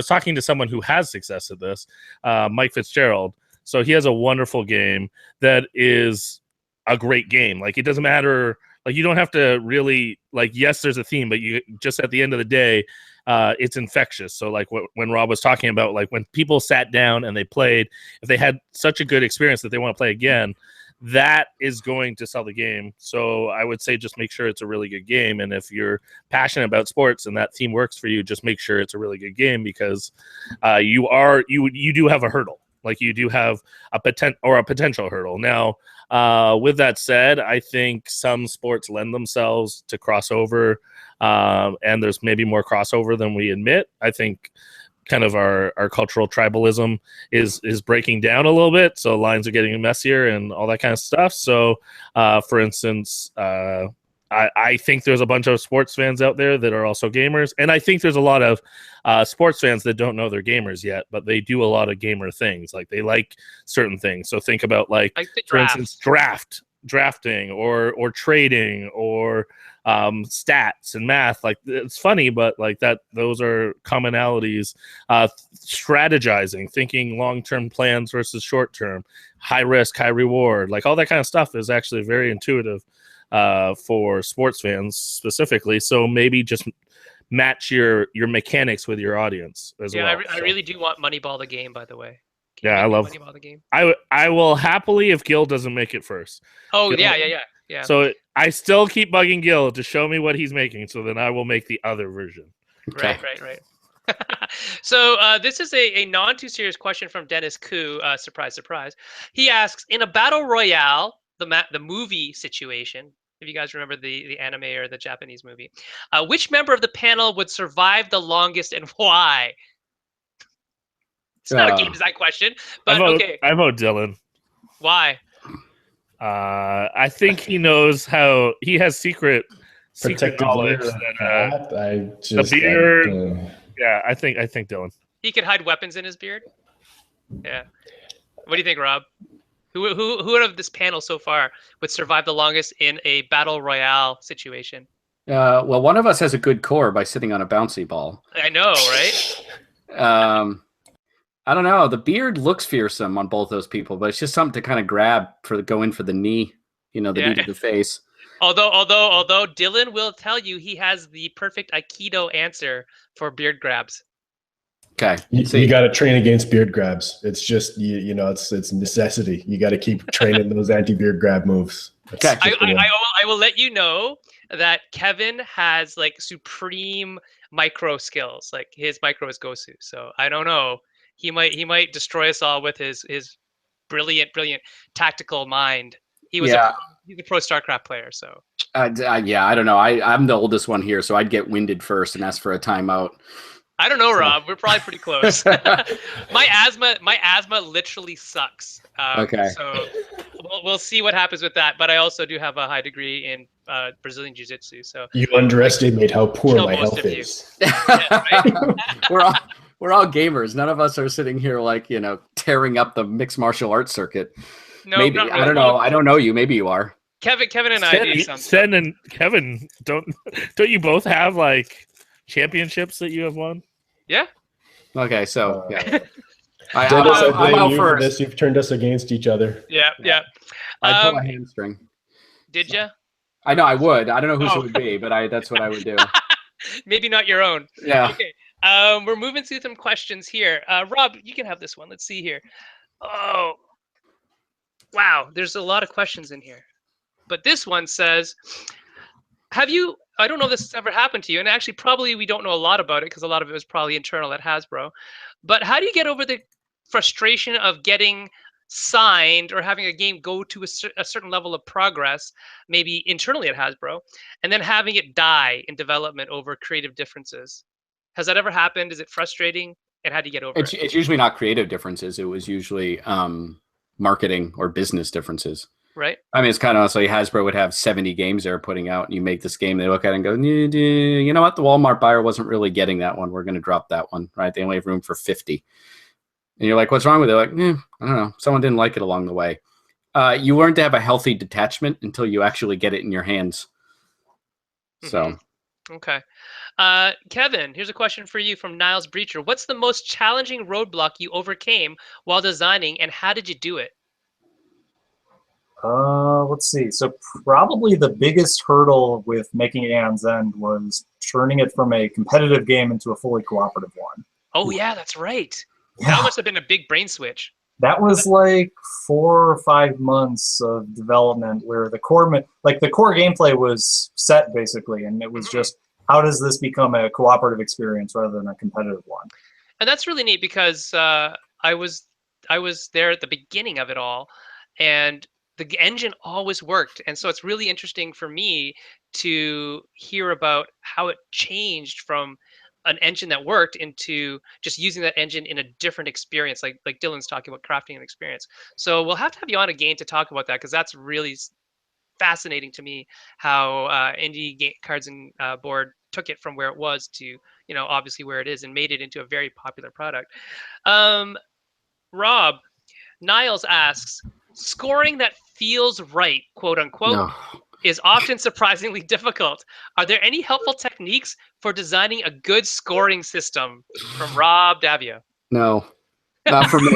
talking to someone who has success at this, Mike Fitzgerald. So he has a wonderful game that is a great game. Like, it doesn't matter. Like, you don't have to really, like, yes, there's a theme, but you just, at the end of the day, it's infectious. So like when Rob was talking about, like, when people sat down and they played, if they had such a good experience that they want to play again, that is going to sell the game. So I would say just make sure it's a really good game. And if you're passionate about sports and that theme works for you, just make sure it's a really good game, because you do have a hurdle. Like, you do have a potential hurdle. Now, with that said, I think some sports lend themselves to crossover, and there's maybe more crossover than we admit. I think kind of our cultural tribalism is breaking down a little bit, so lines are getting messier and all that kind of stuff. So, for instance, I think there's a bunch of sports fans out there that are also gamers, and I think there's a lot of sports fans that don't know they're gamers yet, but they do a lot of gamer things. Like, they like certain things. So think about, like for instance, drafting or trading or stats and math. Like, it's funny, but like that, those are commonalities. Strategizing, thinking long-term plans versus short-term, high risk, high reward, like all that kind of stuff is actually very intuitive for sports fans specifically. So maybe just match your mechanics with your audience as well. I really do want Moneyball the game, by the way. Yeah, I love Moneyball the game. I will happily, if Gil doesn't make it first. Oh, Gil, yeah. So I still keep bugging Gil to show me what he's making, so then I will make the other version. Okay. Right. So this is a non too serious question from Dennis Koo. Surprise. He asks, in a battle royale, the movie situation, if you guys remember the anime or the Japanese movie, which member of the panel would survive the longest and why? It's not a game design question, but okay. I vote Dylan. Why? I think he knows how. He has secret knowledge. The beard. Yeah, I think Dylan. He could hide weapons in his beard. Yeah. What do you think, Rob? Who out of this panel so far would survive the longest in a battle royale situation? Well, one of us has a good core by sitting on a bouncy ball. I know, right? I don't know. The beard looks fearsome on both those people, but it's just something to kind of grab go in for the knee, the knee to the face. Although Dylan will tell you he has the perfect Aikido answer for beard grabs. Okay. You got to train against beard grabs. It's just, it's necessity. You got to keep training those anti-beard grab moves. Okay. I will let you know that Kevin has like supreme micro skills. Like, his micro is Gosu. So I don't know. He might destroy us all with his brilliant tactical mind. He's a pro StarCraft player. So I don't know. I'm the oldest one here, so I'd get winded first and ask for a timeout. I don't know, Rob. We're probably pretty close. My asthma literally sucks. Okay. So we'll see what happens with that. But I also do have a high degree in Brazilian Jiu-Jitsu. So you underestimate how poor my health is. Yeah, right? We're all gamers. None of us are sitting here like, tearing up the mixed martial arts circuit. No, maybe. not really. I don't know. I don't know you. Maybe you are. Kevin and I do something. Sen and Kevin, don't you both have like championships that you have won? Yeah. Okay, so yeah. I blame you for this. You've turned us against each other. Yeah. I'd pull a hamstring. Did you? I know I would. I don't know whose it would be, but that's what I would do. Maybe not your own. Yeah. Okay. We're moving through some questions here. Rob, you can have this one. Let's see here. Oh, wow. There's a lot of questions in here. But this one says, I don't know if this has ever happened to you, and actually probably we don't know a lot about it because a lot of it was probably internal at Hasbro. But how do you get over the frustration of getting signed or having a game go to a certain level of progress, maybe internally at Hasbro, and then having it die in development over creative differences? Has that ever happened? Is it frustrating? And how do you get over it? It's usually not creative differences. It was usually marketing or business differences. Right. I mean, it's kind of honestly, Hasbro would have 70 games they're putting out, and you make this game, they look at it and go, you know what? The Walmart buyer wasn't really getting that one. We're going to drop that one, right? They only have room for 50. And you're like, what's wrong with it? Like, I don't know. Someone didn't like it along the way. You learn to have a healthy detachment until you actually get it in your hands. So, okay. Kevin, here's a question for you from Niles Breacher. What's the most challenging roadblock you overcame while designing, and how did you do it? Let's see. So probably the biggest hurdle with making Aeon's End was turning it from a competitive game into a fully cooperative one. Oh yeah, that's right. Yeah. That must have been a big brain switch. That was like 4 or 5 months of development where the core gameplay was set basically, and it was just how does this become a cooperative experience rather than a competitive one. And that's really neat because I was there at the beginning of it all, and the engine always worked. And so it's really interesting for me to hear about how it changed from an engine that worked into just using that engine in a different experience, like Dylan's talking about crafting an experience. So we'll have to have you on again to talk about that, because that's really fascinating to me how Cards and Board took it from where it was to, obviously where it is, and made it into a very popular product. Rob, Niles asks, scoring that feels right, quote unquote, is often surprisingly difficult. Are there any helpful techniques for designing a good scoring system? From Rob Davia. No, not for me.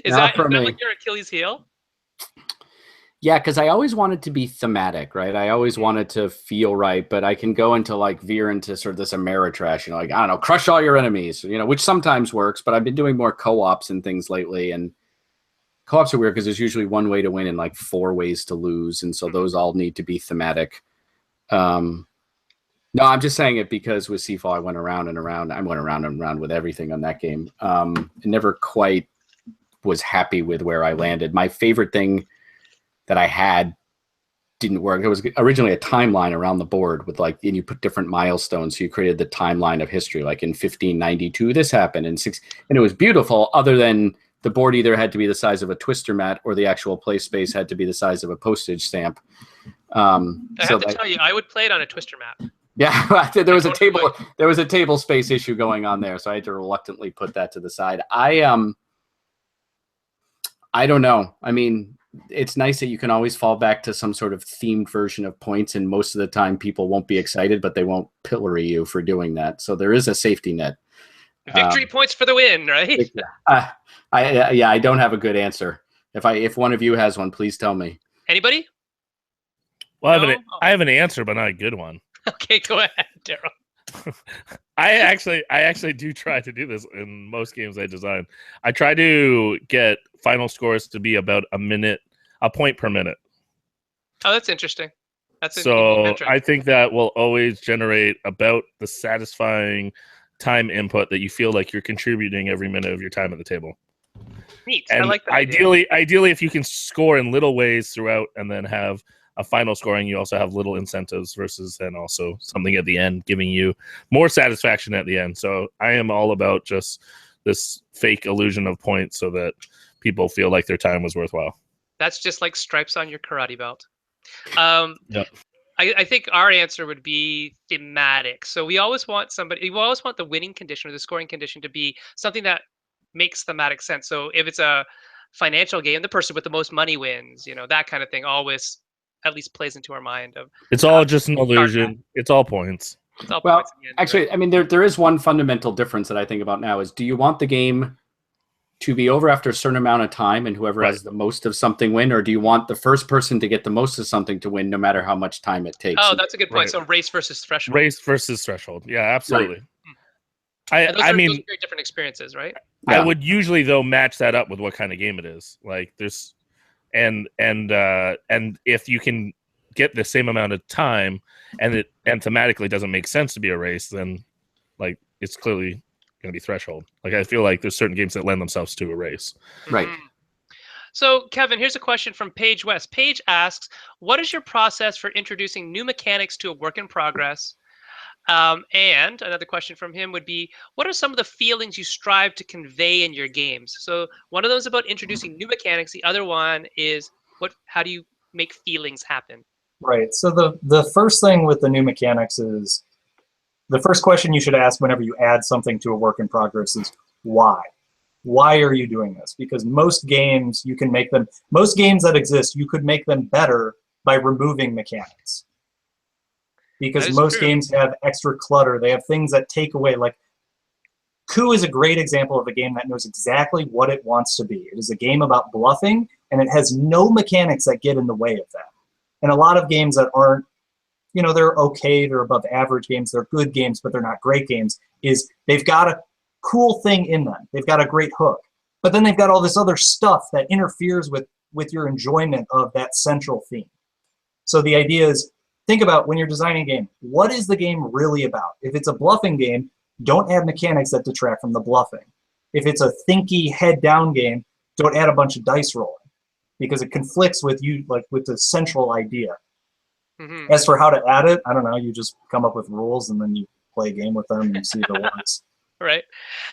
Is that like your Achilles heel? Yeah, because I always wanted to be thematic, right? I always wanted to feel right, but I can go into veer into sort of this Ameritrash, I don't know, crush all your enemies, which sometimes works, but I've been doing more co-ops and things lately, and co-ops are weird because there's usually one way to win and 4 ways to lose, and so those all need to be thematic. No, I'm just saying it because with Seafall, I went around and around. I went around and around with everything on that game. I never quite was happy with where I landed. My favorite thing that I had didn't work. It was originally a timeline around the board with and you put different milestones. So you created the timeline of history. Like in 1592, this happened, and it was beautiful, other than the board either had to be the size of a twister mat or the actual play space had to be the size of a postage stamp. I have to tell you, I would play it on a twister map. Yeah, there was a table space issue going on there, so I had to reluctantly put that to the side. I don't know. I mean, it's nice that you can always fall back to some sort of themed version of points, and most of the time people won't be excited, but they won't pillory you for doing that. So there is a safety net. Victory points for the win, right? I don't have a good answer. If one of you has one, please tell me. Anybody? Well, I have an answer, but not a good one. Okay, go ahead, Daryl. I actually do try to do this in most games I design. I try to get final scores to be about a point per minute. Oh, that's interesting. So I think that will always generate about the satisfying time input that you feel like you're contributing every minute of your time at the table. Neat. And I like that. Ideally, if you can score in little ways throughout and then have a final scoring, you also have little incentives versus then also something at the end giving you more satisfaction at the end. So I am all about just this fake illusion of points so that people feel like their time was worthwhile. That's just like stripes on your karate belt. Yep. I think our answer would be thematic. So we always want the winning condition or the scoring condition to be something that makes thematic sense. So if it's a financial game, the person with the most money wins, that kind of thing always at least plays into our mind of it's all just an illusion. It's all points. It's all well, points in the end, actually, right? I mean, there is one fundamental difference that I think about now is, do you want the game to be over after a certain amount of time and whoever has the most of something win, or do you want the first person to get the most of something to win no matter how much time it takes? Oh, that's a good point. Right. So race versus threshold. Race versus threshold. Yeah, absolutely. Right. I mean, those are very different experiences, right? I would usually though match that up with what kind of game it is. Like there's and if you can get the same amount of time and thematically doesn't make sense to be a race, then it's clearly going to be threshold. I feel like there's certain games that lend themselves to a race. Right. Mm-hmm. So Kevin, here's a question from Paige West. Paige asks, what is your process for introducing new mechanics to a work in progress? And another question from him would be, what are some of the feelings you strive to convey in your games? So one of those is about introducing new mechanics. The other one is how do you make feelings happen? Right. So the first thing with the new mechanics is, the first question you should ask whenever you add something to a work in progress is why? why are you doing this? Because most games, you can make them, most games that exist, you could make them better by removing mechanics. Because most games have extra clutter. They have things that take away, like Coup is a great example of a game that knows exactly what it wants to be. It is a game about bluffing, and it has no mechanics that get in the way of that. And a lot of games that aren't, you know, they're okay, they're above average games, they're good games, but they're not great games, is they've got a cool thing in them. They've got a great hook. But then they've got all this other stuff that interferes with your enjoyment of that central theme. So the idea is, think about when you're designing a game, what is the game really about? If it's a bluffing game, don't add mechanics that detract from the bluffing. If it's a thinky head-down game, don't add a bunch of dice rolling because it conflicts with you, like with the central idea. Mm-hmm. As for how to add it, I don't know. You just come up with rules and then you play a game with them and see if it works. Right.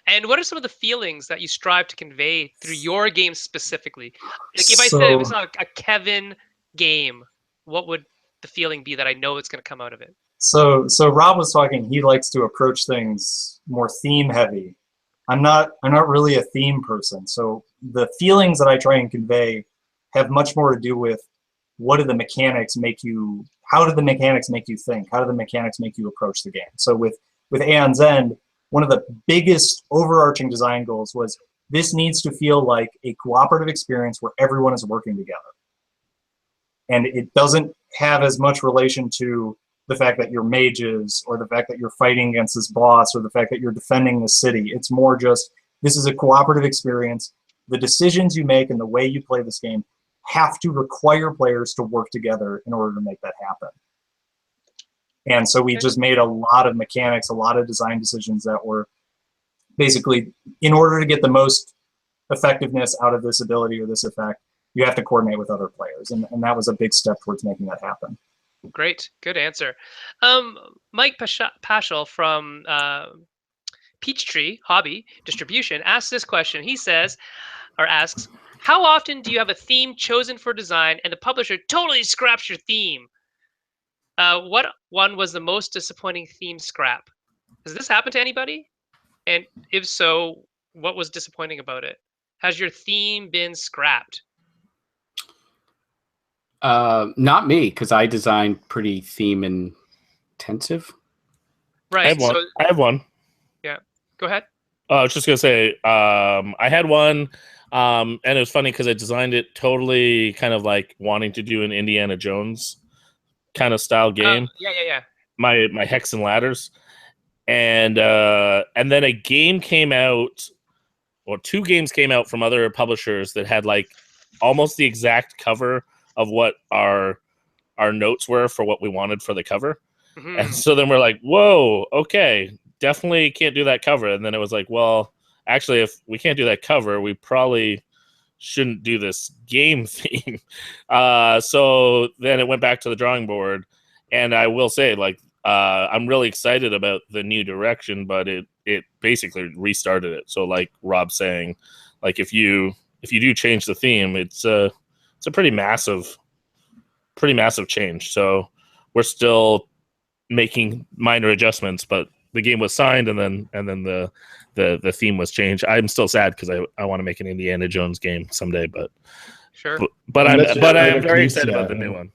And what are some of the feelings that you strive to convey through your game specifically? Like if I said it was a Kevin game, what would the feeling be that I know it's going to come out of it? So Rob was talking, he likes to approach things more theme heavy. I'm not really a theme person. So the feelings that I try and convey have much more to do with what do the mechanics make you, how do the mechanics make you think? How do the mechanics make you approach the game? So with Aeon's End, one of the biggest overarching design goals was this needs to feel like a cooperative experience where everyone is working together. And it doesn't have as much relation to the fact that you're mages or the fact that you're fighting against this boss or the fact that you're defending the city. It's more just, this is a cooperative experience. The decisions you make and the way you play this game have to require players to work together in order to make that happen. And so we just made a lot of mechanics, a lot of design decisions that were basically, in order to get the most effectiveness out of this ability or this effect, you have to coordinate with other players. And that was a big step towards making that happen. Great. Good answer. Mike Paschal from Peachtree Hobby Distribution asks this question. He says, or asks, how often do you have a theme chosen for design and the publisher totally scraps your theme? What one was the most disappointing theme scrap? Has this happened to anybody? And if so, what was disappointing about it? Has your theme been scrapped? Not me, because I design pretty theme intensive. Right. I have one. Yeah. Go ahead. I was just gonna say, I had one, and it was funny because I designed it totally kind of like wanting to do an Indiana Jones kind of style game. Yeah. My Hex and Ladders, and then a game came out, or two games came out from other publishers that had like almost the exact cover of what our notes were for what we wanted for the cover. Mm-hmm. And so then we're like, whoa, okay, definitely can't do that cover. And then it was like, well, actually, if we can't do that cover, we probably shouldn't do this game theme. So then it went back to the drawing board. And I will say, like, I'm really excited about the new direction, but it basically restarted it. So like Rob's saying, like if you do change the theme, it's a pretty massive change. So we're still making minor adjustments, but the game was signed and then the theme was changed. I'm still sad because I want to make an Indiana Jones game someday, but sure. But I'm very excited about the new one.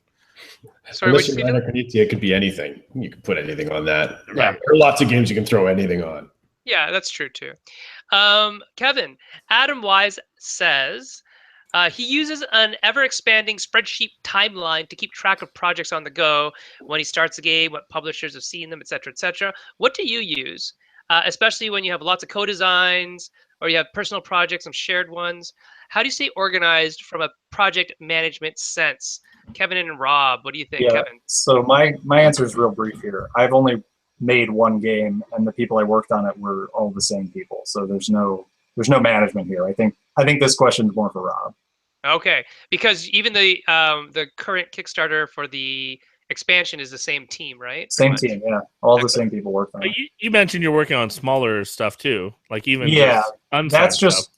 Sorry, unless you're it could be anything. You can put anything on that. Yeah, there are lots of games you can throw anything on. Yeah, that's true too. Kevin, Adam Wise says he uses an ever-expanding spreadsheet timeline to keep track of projects on the go, when he starts a game, what publishers have seen them, etc., etc. What do you use, especially when you have lots of co-designs or you have personal projects and shared ones? How do you stay organized from a project management sense? Kevin and Rob, what do you think, Kevin? So my answer is real brief here. I've only made one game, and the people I worked on it were all the same people. So there's no management here. I think this question is more for Rob. Okay, because even the current Kickstarter for the expansion is the same team, right? Same team, yeah. All the same people worked on it. You mentioned you're working on smaller stuff too, like even that's just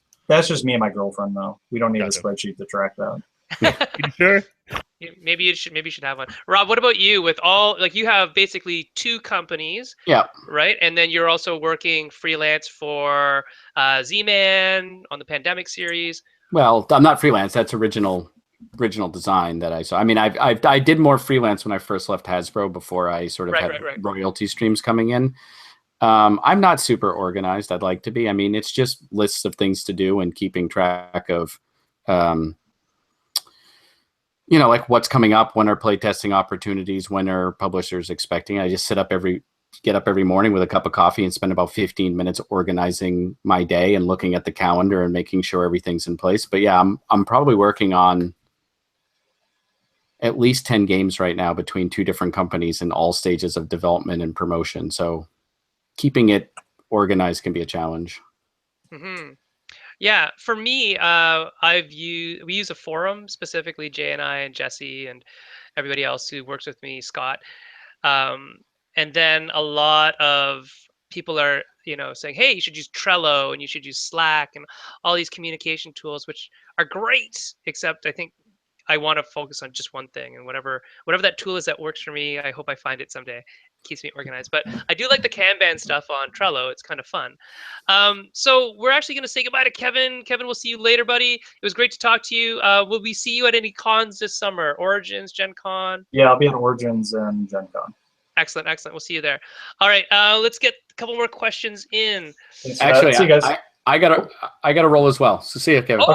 me and my girlfriend though. We don't need a spreadsheet to track that. You sure? Maybe you should have one. Rob, what about you? With all like you have basically 2 companies, Yeah. right? And then you're also working freelance for Z-Man on the Pandemic series. Well, I'm not freelance. That's original design that I saw. I mean, I did more freelance when I first left Hasbro before I sort of had royalty streams coming in. I'm not super organized. I'd like to be. I mean, it's just lists of things to do and keeping track of, like what's coming up, when are playtesting opportunities, when are publishers expecting. I just get up every morning with a cup of coffee and spend about 15 minutes organizing my day and looking at the calendar and making sure everything's in place. But yeah, I'm probably working on at least 10 games right now between 2 different companies in all stages of development and promotion. So keeping it organized can be a challenge. Mm-hmm. Yeah, for me, we use a forum, specifically Jay and I and Jesse and everybody else who works with me, Scott. And then a lot of people are, saying, hey, you should use Trello and you should use Slack and all these communication tools, which are great, except I think I want to focus on just one thing, and whatever that tool is that works for me, I hope I find it someday. It keeps me organized. But I do like the Kanban stuff on Trello. It's kind of fun. So we're actually going to say goodbye to Kevin. Kevin, we'll see you later, buddy. It was great to talk to you. Will we see you at any cons this summer? Origins, Gen Con? Yeah, I'll be at Origins and Gen Con. Excellent. We'll see you there. All right, let's get a couple more questions in. Actually, see you guys. I gotta roll as well. So see you, Kevin. Oh,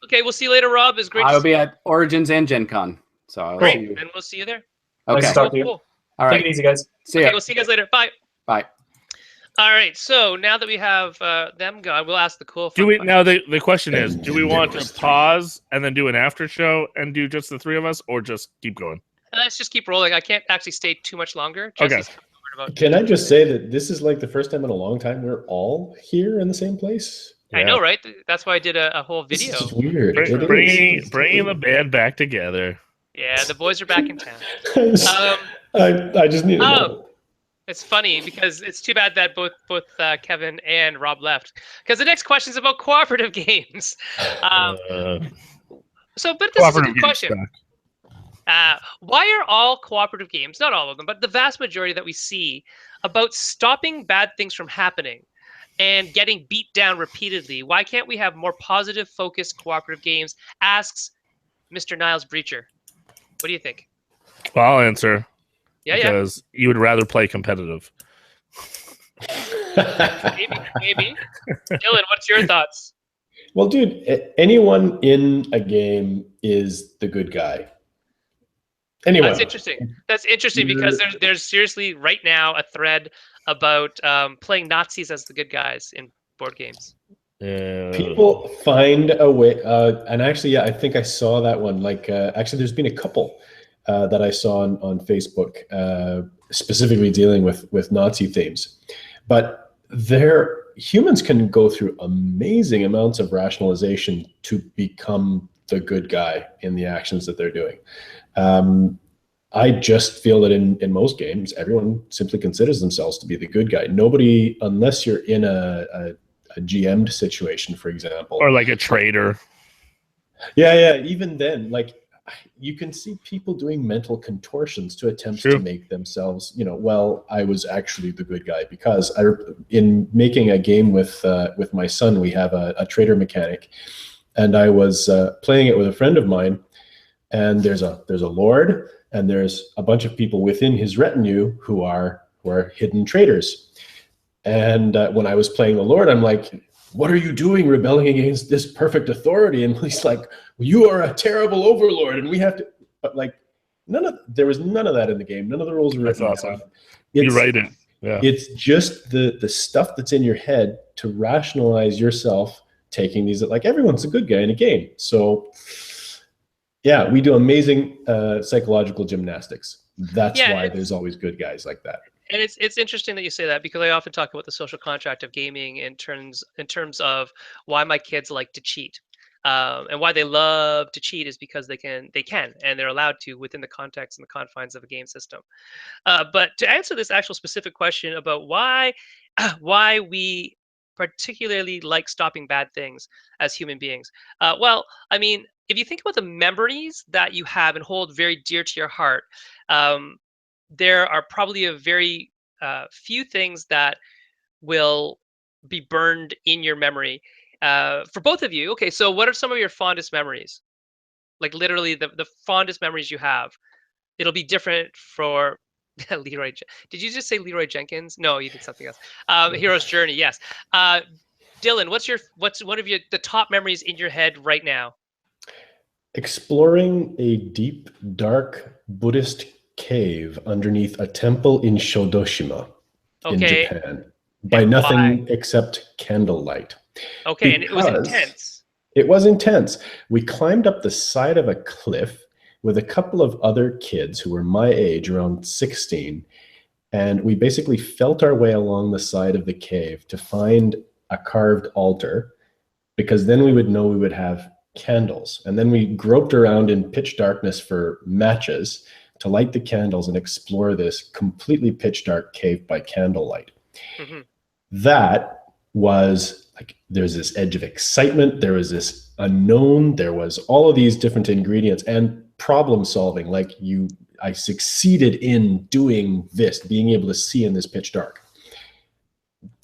okay. We'll see you later, Rob. It's great. I'll be at Origins and Gen Con. So I'll see you. And we'll see you there. Okay. Nice to talk to you. Cool. All right. Take it easy, guys. See ya. We'll see you guys later. Bye. Bye. All right. So now that we have them gone, we'll ask the cool. Now the question is: do we want to pause and then do an after show and do just the 3 of us, or just keep going? Let's just keep rolling. I can't actually stay too much longer. Okay. Can I just say that this is like the first time in a long time we're all here in the same place? I know, right? That's why I did a whole video. This is weird. Bringing the band back together. Yeah, the boys are back in town. I just need to know. It's funny because it's too bad that both Kevin and Rob left, because the next question is about cooperative games. But this is a good question. Why are all cooperative games, not all of them, but the vast majority that we see, about stopping bad things from happening and getting beat down repeatedly? Why can't we have more positive, focused cooperative games? Asks Mr. Niles Breacher. What do you think? Well, I'll answer. Because you would rather play competitive. Maybe. Dylan, what's your thoughts? Well, dude, anyone in a game is the good guy. Anyone. That's interesting because there's seriously right now a thread about playing Nazis as the good guys in board games. People find a way, and actually, yeah, I think I saw that one. Actually, there's been a couple that I saw on Facebook, specifically dealing with Nazi themes. But humans can go through amazing amounts of rationalization to become the good guy in the actions that they're doing. I just feel that in most games, everyone simply considers themselves to be the good guy. Nobody, unless you're in a GM'd situation, for example. Or like a trader. Yeah. Even then, you can see people doing mental contortions to attempt to make themselves, I was actually the good guy, because in making a game with my son, we have a trader mechanic, and I was playing it with a friend of mine, and there's a lord, and there's a bunch of people within his retinue who are hidden traders. And when I was playing the lord, I'm like, what are you doing rebelling against this perfect authority? And he's like, you are a terrible overlord, and we have to, but there was none of that in the game. None of the rules were written. That's awesome. You write it. Yeah. It's just the stuff that's in your head to rationalize yourself taking these, everyone's a good guy in a game. So yeah, we do amazing psychological gymnastics. That's why there's always good guys like that. And it's interesting that you say that, because I often talk about the social contract of gaming in terms of why my kids like to cheat, and why they love to cheat is because they can and they're allowed to within the context and the confines of a game system. But to answer this actual specific question about why we particularly like stopping bad things as human beings? Well, I mean, if you think about the memories that you have and hold very dear to your heart, there are probably a very few things that will be burned in your memory. For both of you, okay, so what are some of your fondest memories? Like literally the fondest memories you have. It'll be different for Leroy. Did you just say Leroy Jenkins? No, you did something else. Hero's Journey, yes. Dylan, what's one of the top memories in your head right now? Exploring a deep, dark Buddhist cave underneath a temple in Shodoshima in Okay, Japan by and nothing why? except candlelight. Okay, and it was Because intense. it was intense. We climbed up the side of a cliff with a couple of other kids who were my age, around 16, and we basically felt our way along the side of the cave to find a carved altar, because then we would know we would have candles. And then we groped around in pitch darkness for matches to light the candles and explore this completely pitch dark cave by candlelight. Hmm. That was like, there's this edge of excitement, there was this unknown, there was all of these different ingredients and problem solving. Like I succeeded in doing this, being able to see in this pitch dark.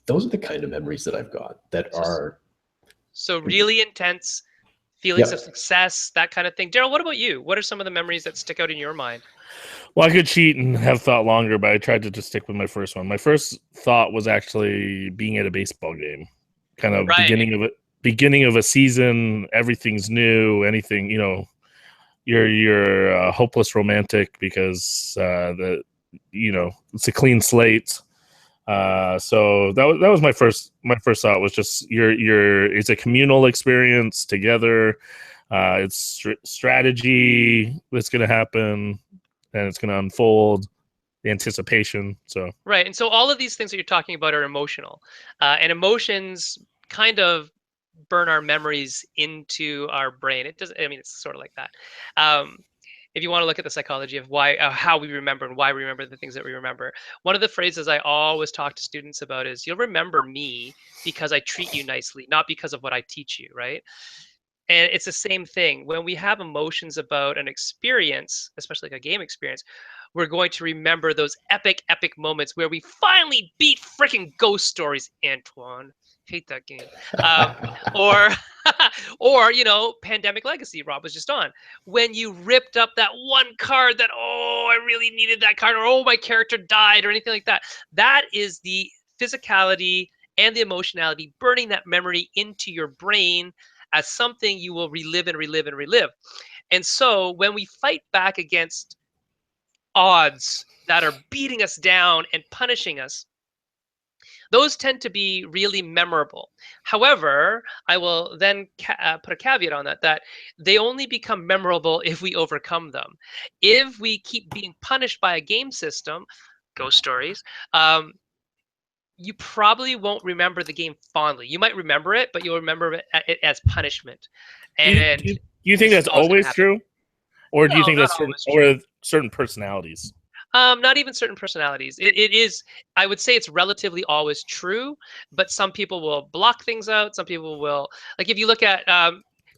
Those are the kind of memories that I've got that are. So really intense feelings of Yep. success, that kind of thing. Daryl, what about you? What are some of the memories that stick out in your mind? Well, I could cheat and have thought longer, but I tried to just stick with my first one. My first thought was actually being at a baseball game, kind of Right. beginning of a season. Everything's new. Anything, you're a hopeless romantic because it's a clean slate. So that was my first thought was just it's a communal experience together. It's strategy that's going to happen and it's going to unfold, the anticipation. So Right. And so all of these things that you're talking about are emotional, and emotions kind of burn our memories into our brain. It does. I mean, it's sort of like that. If you want to look at the psychology of why, how we remember and why we remember the things that we remember, one of the phrases I always talk to students about is, "You'll remember me because I treat you nicely, not because of what I teach you." Right. And it's the same thing when we have emotions about an experience, especially like a game experience. We're going to remember those epic moments where we finally beat freaking Ghost Stories, Antoine. Hate that game. Or, or Pandemic Legacy. Rob was just on when you ripped up that one card that I really needed that card, or my character died, or anything like that. That is the physicality and the emotionality burning that memory into your brain as something you will relive and relive and relive. And so when we fight back against odds that are beating us down and punishing us, those tend to be really memorable. However, I will then put a caveat on that they only become memorable if we overcome them. If we keep being punished by a game system, Ghost Stories, you probably won't remember the game fondly. You might remember it, but you'll remember it as punishment. And do you think that's always true? Or do you think not that's always true. certain personalities? Not even certain personalities. It is, I would say it's relatively always true, but some people will block things out. Some people will, like if you look at,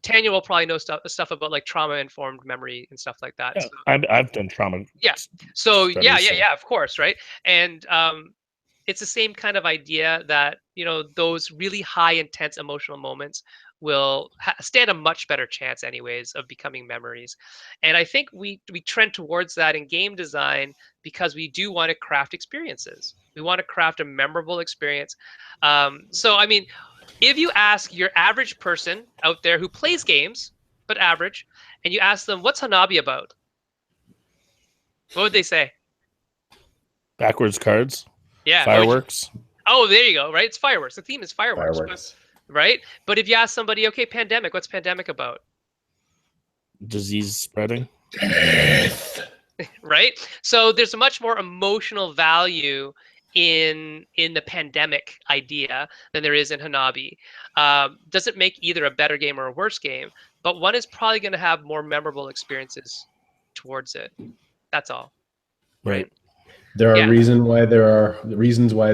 Tanya will probably know stuff about like trauma-informed memory and stuff like that. Yeah, So, I've done trauma. yeah. So studies, yeah, of course, right? And it's the same kind of idea that those really high intense emotional moments will stand a much better chance anyways of becoming memories. And I think we trend towards that in game design because we do want to craft experiences. We want to craft a memorable experience. So I mean, if you ask your average person out there who plays games but average, and you ask them what's Hanabi about, what would they say? Backwards cards. Yeah. Fireworks. Oh, there you go. Right. It's fireworks. The theme is fireworks. Fireworks. Right. But if you ask somebody, okay, pandemic, what's pandemic about? Disease spreading. Death. Right. So there's a much more emotional value in the pandemic idea than there is in Hanabi. Doesn't make either a better game or a worse game, but one is probably going to have more memorable experiences towards it. That's all. Right. There are Yeah. reasons why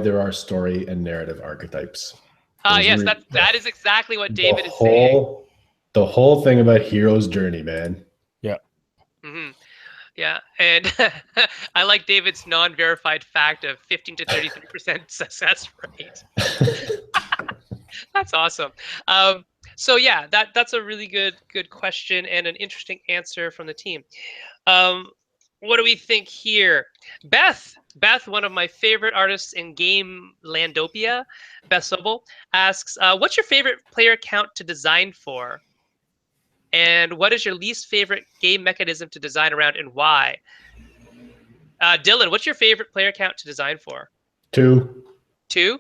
there are story and narrative archetypes. Yes, that is exactly what David is saying. The whole thing about hero's journey, man. Yeah. Mm-hmm. Yeah, and I like David's non-verified fact of 15 to 33% success rate. That's awesome. So yeah, that's a really good question and an interesting answer from the team. What do we think here? Beth, one of my favorite artists in game Landopia, Beth Sobel, asks, what's your favorite player count to design for? And what is your least favorite game mechanism to design around and why? Dylan, what's your favorite player count to design for? 2. 2?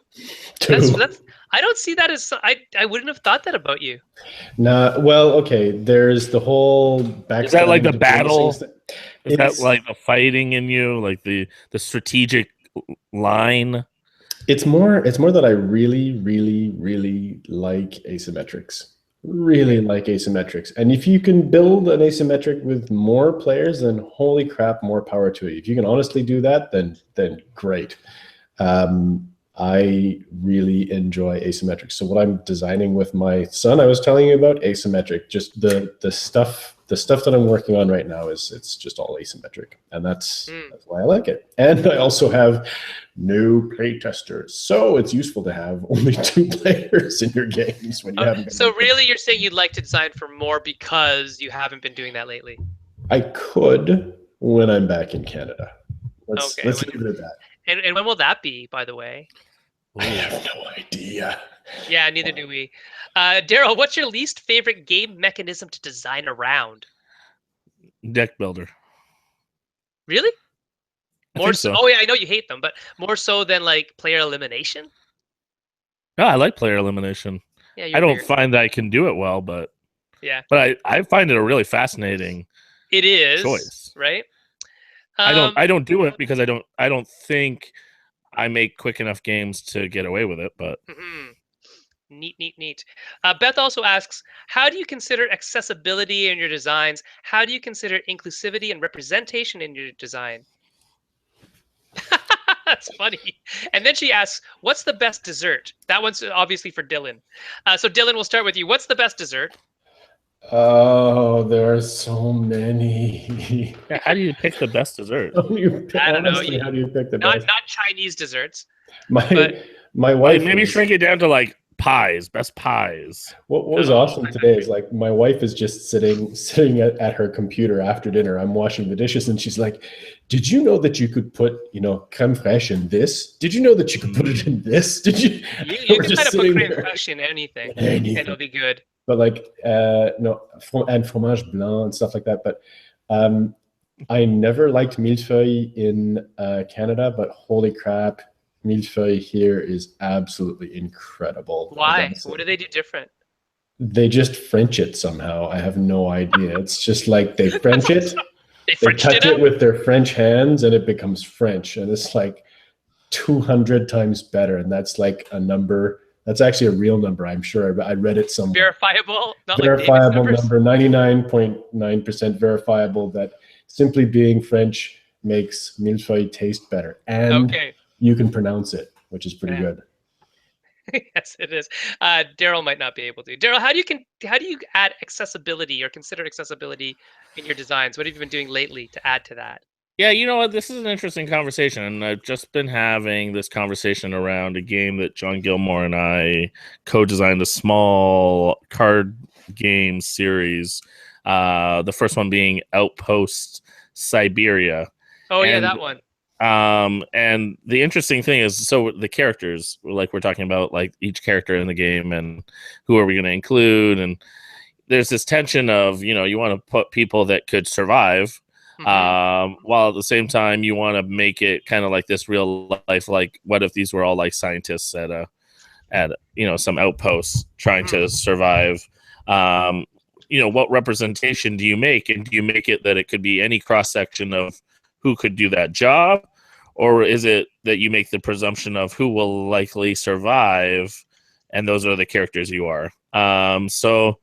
2. That's I don't see that as I wouldn't have thought that about you. Nah, well, okay. There's the whole back. Is that like the battle? Is It's- that like the fighting in you, like the strategic line? It's more that I really, really, really like asymmetrics. Really like asymmetrics. And if you can build an asymmetric with more players, then holy crap, more power to you. If you can honestly do that, then great. I really enjoy asymmetric. So what I'm designing with my son, I was telling you about asymmetric. Just the stuff that I'm working on right now it's just all asymmetric, and that's why I like it. And I also have no play testers, so it's useful to have only 2 players in your games when you haven't. So really, you're saying you'd like to design for more because you haven't been doing that lately? I could when I'm back in Canada. Let's leave it at that. And when will that be, by the way? I have no idea. Yeah, neither do we. Daryl, what's your least favorite game mechanism to design around? Deck builder. Really? I think so. Oh yeah, I know you hate them, but more so than like player elimination? No, I like player elimination. Yeah, I don't find that I can do it well, but I find it a really fascinating. It is choice, right? I don't do it because I don't think I make quick enough games to get away with it, but Neat. Beth also asks, how do you consider accessibility in your designs? How do you consider inclusivity and representation in your design? That's funny. And then she asks, what's the best dessert? That one's obviously for Dylan. So Dylan, we'll start with you. What's the best dessert? Oh, there are so many. How do you pick the best dessert? I don't know. How do you pick the best? Not Chinese desserts. My wife. Maybe shrink it down to like pies, best pies. What was awesome today is like my wife is just sitting at her computer after dinner. I'm washing the dishes, and she's like, "Did you know that you could put crème fraîche in this? Did you know that you could put it in this? Did you?" You can kind of put crème fraîche in anything, and it'll be good. But like and fromage blanc and stuff like that. But I never liked millefeuille in Canada, but holy crap, millefeuille here is absolutely incredible. Why? What do they do different? They just French it somehow. I have no idea. It's just like they French it. They touch it with their French hands, and it becomes French, and it's like 200 times better. And that's like a number. That's actually a real number, I'm sure. I read it somewhere. Verifiable? Verifiable number, 99.9% verifiable, that simply being French makes millefeuille taste better. And you can pronounce it, which is pretty good. Yes, it is. Daryl might not be able to. Daryl, how do you add accessibility or consider accessibility in your designs? What have you been doing lately to add to that? Yeah, you know what? This is an interesting conversation, and I've just been having this conversation around a game that John Gilmore and I co-designed, a small card game series. The first one being Outpost Siberia. Oh, yeah, that one. And the interesting thing is, so the characters, like we're talking about, like each character in the game and who are we going to include, and there's this tension of, you want to put people that could survive. While at the same time you want to make it kind of like this real life, like what if these were all like scientists at some outposts trying to survive. What representation do you make, and do you make it that it could be any cross section of who could do that job, or is it that you make the presumption of who will likely survive, and those are the characters you are? So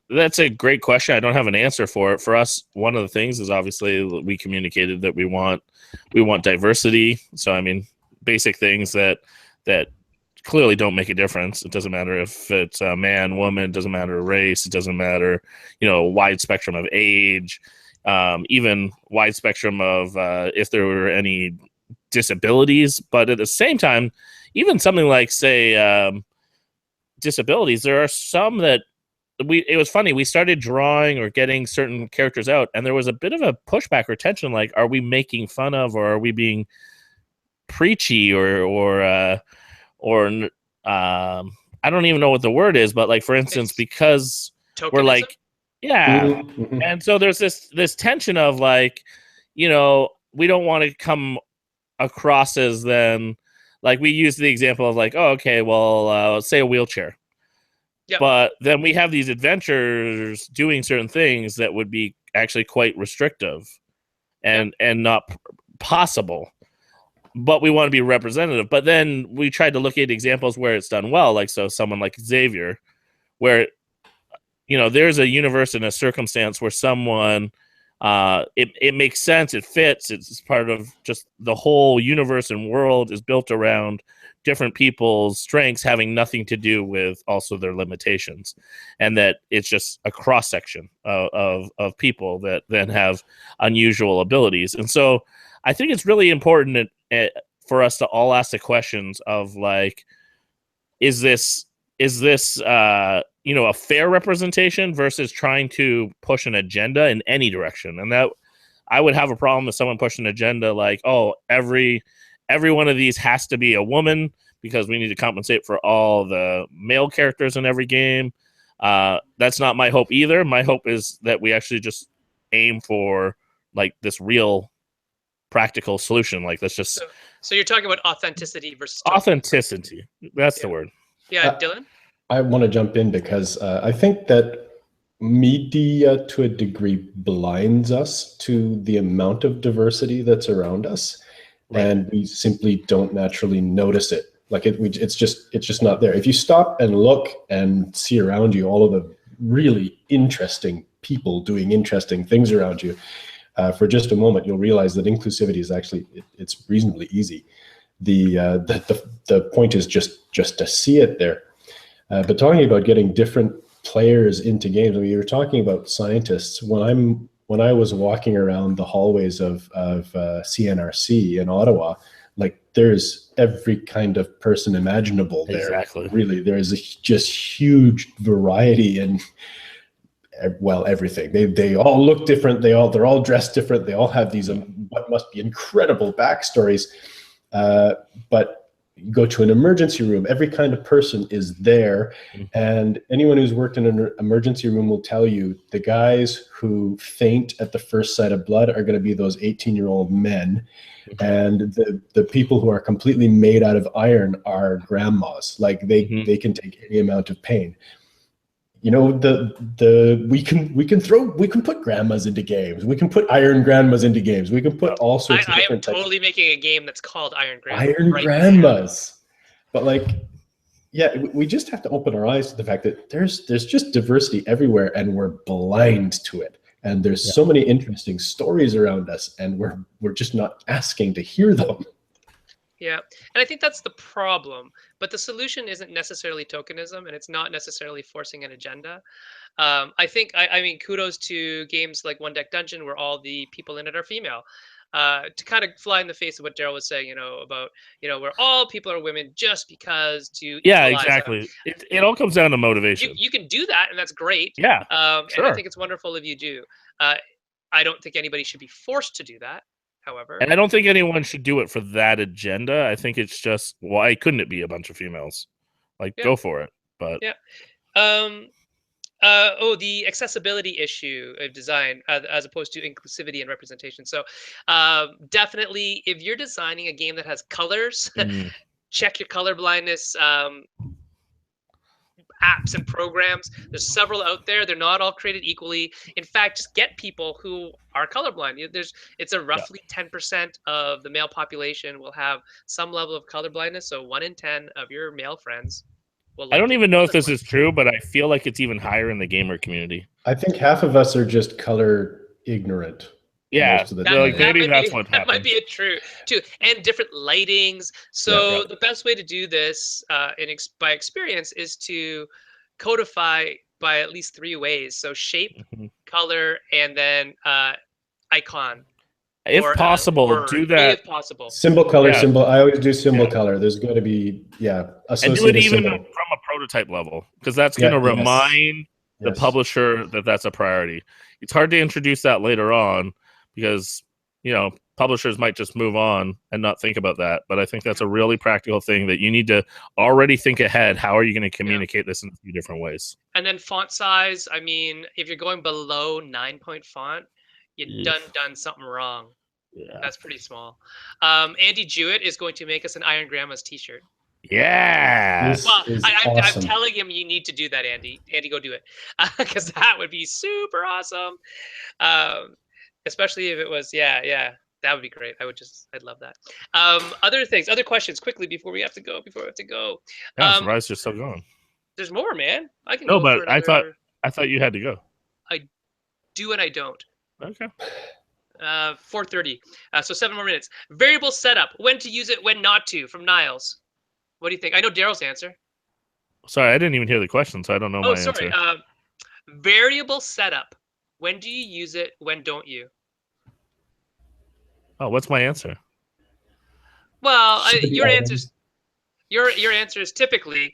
that's a great question. I don't have an answer for it. For us, one of the things is obviously we communicated that we want diversity. So I mean, basic things that clearly don't make a difference. It doesn't matter if it's a man, woman, it doesn't matter race, it doesn't matter, wide spectrum of age, even wide spectrum of if there were any disabilities. But at the same time, even something like, say, disabilities, there are some that it was funny. We started drawing or getting certain characters out, and there was a bit of a pushback or tension, like, are we making fun of, or are we being preachy, or I don't even know what the word is, but like, for instance, because we're like, yeah, and so there's this tension of like, we don't want to come across as then, like, we use the example of like, oh, okay, well, say a wheelchair. Yep. But then we have these adventures doing certain things that would be actually quite restrictive and not possible. But we want to be representative. But then we tried to look at examples where it's done well, like someone like Xavier, where there's a universe and a circumstance where someone it makes sense, it fits, it's part of just the whole universe and world is built around different people's strengths having nothing to do with also their limitations, and that it's just a cross section of people that then have unusual abilities. And so I think it's really important for us to all ask the questions of like, is this a fair representation versus trying to push an agenda in any direction? And that I would have a problem if someone pushed an agenda like, oh, every one of these has to be a woman because we need to compensate for all the male characters in every game. That's not my hope either. My hope is that we actually just aim for like this real practical solution. Like, let's just. So you're talking about authenticity versus authenticity. That's the word. Yeah, Dylan? I want to jump in because I think that media to a degree blinds us to the amount of diversity that's around us. Right. And we simply don't naturally notice it. Like it's just not there. If you stop and look and see around you all of the really interesting people doing interesting things around you, for just a moment, you'll realize that inclusivity is actually it's reasonably easy. The point is just to see it there. But talking about getting different players into games, I mean, you were talking about scientists. When I was walking around the hallways of CNRC in Ottawa, like there's every kind of person imaginable there. Exactly. Really, there is just huge variety in everything. They all look different. They're all dressed different. They all have these what must be incredible backstories. But you go to an emergency room, every kind of person is there. And anyone who's worked in an emergency room will tell you the guys who faint at the first sight of blood are going to be those 18-year-old men. And the people who are completely made out of iron are grandmas. Like they can take any amount of pain. We can put grandmas into games. We can put iron grandmas into games. We can put all sorts of different types. I am totally making a game that's called Iron Grandmas. Iron grandmas. But like, yeah, we just have to open our eyes to the fact that there's just diversity everywhere, and we're blind to it. And there's so many interesting stories around us, and we're just not asking to hear them. Yeah, and I think that's the problem. But the solution isn't necessarily tokenism, and it's not necessarily forcing an agenda. I mean, kudos to games like One Deck Dungeon, where all the people in it are female. To kind of fly in the face of what Daryl was saying, about, where all people are women just because to exactly. It all comes down to motivation. You can do that, and that's great. Yeah, sure. And I think it's wonderful if you do. I don't think anybody should be forced to do that. However, and I don't think anyone should do it for that agenda. I think it's just, why couldn't it be a bunch of females? Like, go for it. But the accessibility issue of design as opposed to inclusivity and representation. So definitely, if you're designing a game that has colors, check your color blindness apps and programs. There's several out there. They're not all created equally. In fact, just get people who are colorblind. It's a roughly 10% of the male population will have some level of color blindness. So 1 in 10 of your male friends will. I don't even know if this is true, but I feel like it's even higher in the gamer community. I think half of us are just color ignorant. Yeah, most of the That, time. like maybe might that's be, what that might happened. be it true too, and different lightings. So the best way to do this by experience is to codify by at least 3 ways. So shape, Mhm. color, and then icon. If or possible, word, do that if possible. Symbol, color, Yeah. symbol. I always do symbol Yeah. color. There's got to be, and do it associated even symbol. from a prototype level, because that's going to Yeah, yes. remind the Yes. publisher that that's a priority. It's hard to introduce that later on because publishers might just move on and not think about that. But I think that's a really practical thing that you need to already think ahead. How are you going to communicate this in a few different ways? And then font size. I mean, if you're going below 9-point font, you done something wrong. Yeah. That's pretty small. Andy Jewett is going to make us an Iron Grandma's T-shirt. Yeah. This Well, is I'm awesome. telling him you need to do that, Andy. Andy, go do it, because that would be super awesome. Especially if it was, yeah, that would be great. I'd love that. Other questions quickly before we have to go. I'm surprised you're still going. There's more, man. I can No, go but for another. I thought you had to go. I do and I don't. Okay. 4:30. So 7 more minutes. Variable setup. When to use it, when not to. From Niles. What do you think? I know Daryl's answer. Sorry, I didn't even hear the question, so I don't know my answer. Variable setup. When do you use it? When don't you? Oh, what's my answer? Well, your answer is typically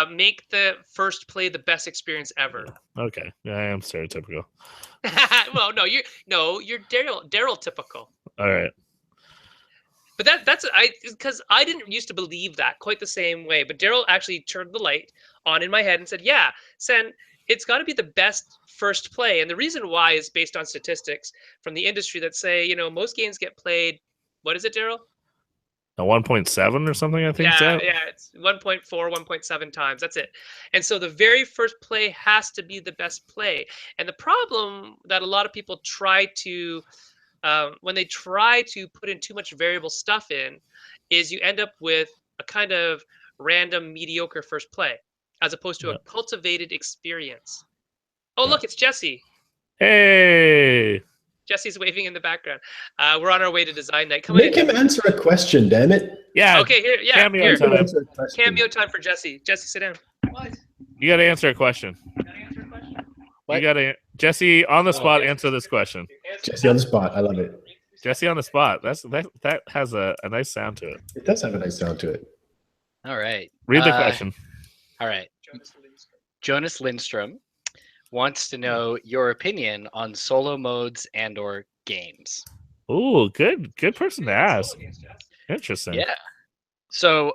make the first play the best experience ever. Okay, yeah, I am stereotypical. Well, you're Daryl typical. All right. But because I didn't used to believe that quite the same way. But Daryl actually turned the light on in my head and said, "Yeah, Sen, it's got to be the best first play." And the reason why is based on statistics from the industry that say, most games get played. What is it, Daryl? A 1.7 or something, I think. Yeah, it's 1.4, 1.7 times. That's it. And so the very first play has to be the best play. And the problem that a lot of people try to when they try to put in too much variable stuff in, is you end up with a kind of random mediocre first play, as opposed to a cultivated experience. Oh, look, it's Jesse. Hey. Jesse's waving in the background. We're on our way to design night. Come Make in. him answer a question, damn it. Yeah. Okay, here. Yeah. Cameo time. Cameo time for Jesse. Jesse, sit down. What? You got to answer a question. What? You got to Jesse on the spot. Answer this question. Jesse on the spot. I love it. Jesse on the spot. That has a nice sound to it. It does have a nice sound to it. All right. Read the question. All right. Jonas Lindstrom wants to know your opinion on solo modes and/or games. Ooh, good person to ask. Interesting. Yeah. So,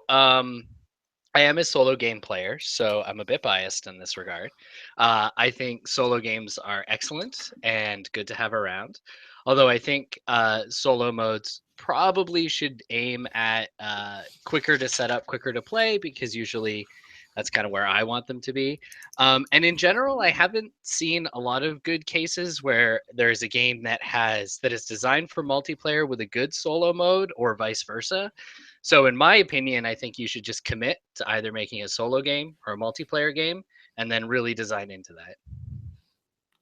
I am a solo game player, so I'm a bit biased in this regard. I think solo games are excellent and good to have around. Although I think solo modes probably should aim at quicker to set up, quicker to play, because usually that's kind of where I want them to be. And in general, I haven't seen a lot of good cases where there's a game that is designed for multiplayer with a good solo mode, or vice versa. So in my opinion, I think you should just commit to either making a solo game or a multiplayer game, and then really design into that.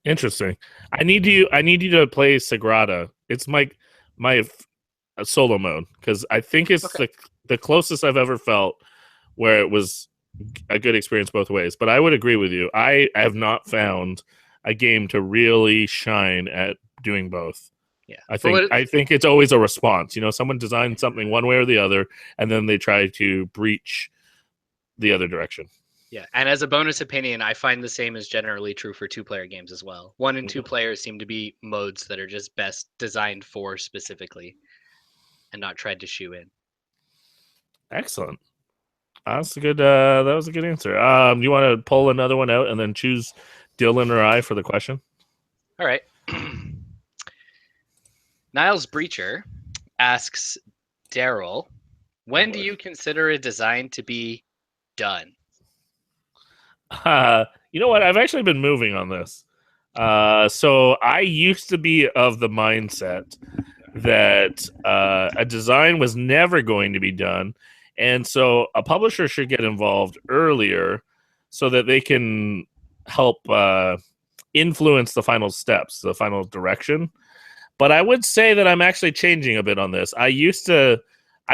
Interesting. I need you to play Sagrada. It's my solo mode, because I think it's the closest I've ever felt where it was a good experience both ways. But I would agree with you. I have not found a game to really shine at doing both. Yeah, I think it's always a response. Someone designed something one way or the other, and then they try to breach the other direction. Yeah, and as a bonus opinion, I find the same is generally true for 2-player games as well. 1 and 2 players seem to be modes that are just best designed for specifically, and not tried to shoe in. Excellent. That's a good. That was a good answer. Do you want to pull another one out and then choose Dylan or I for the question? All right. Niles Breacher asks Daryl, when do you consider a design to be done? You know what? I've actually been moving on this. So I used to be of the mindset that a design was never going to be done. And so a publisher should get involved earlier so that they can help influence the final steps, the final direction. But I would say that I'm actually changing a bit on this. I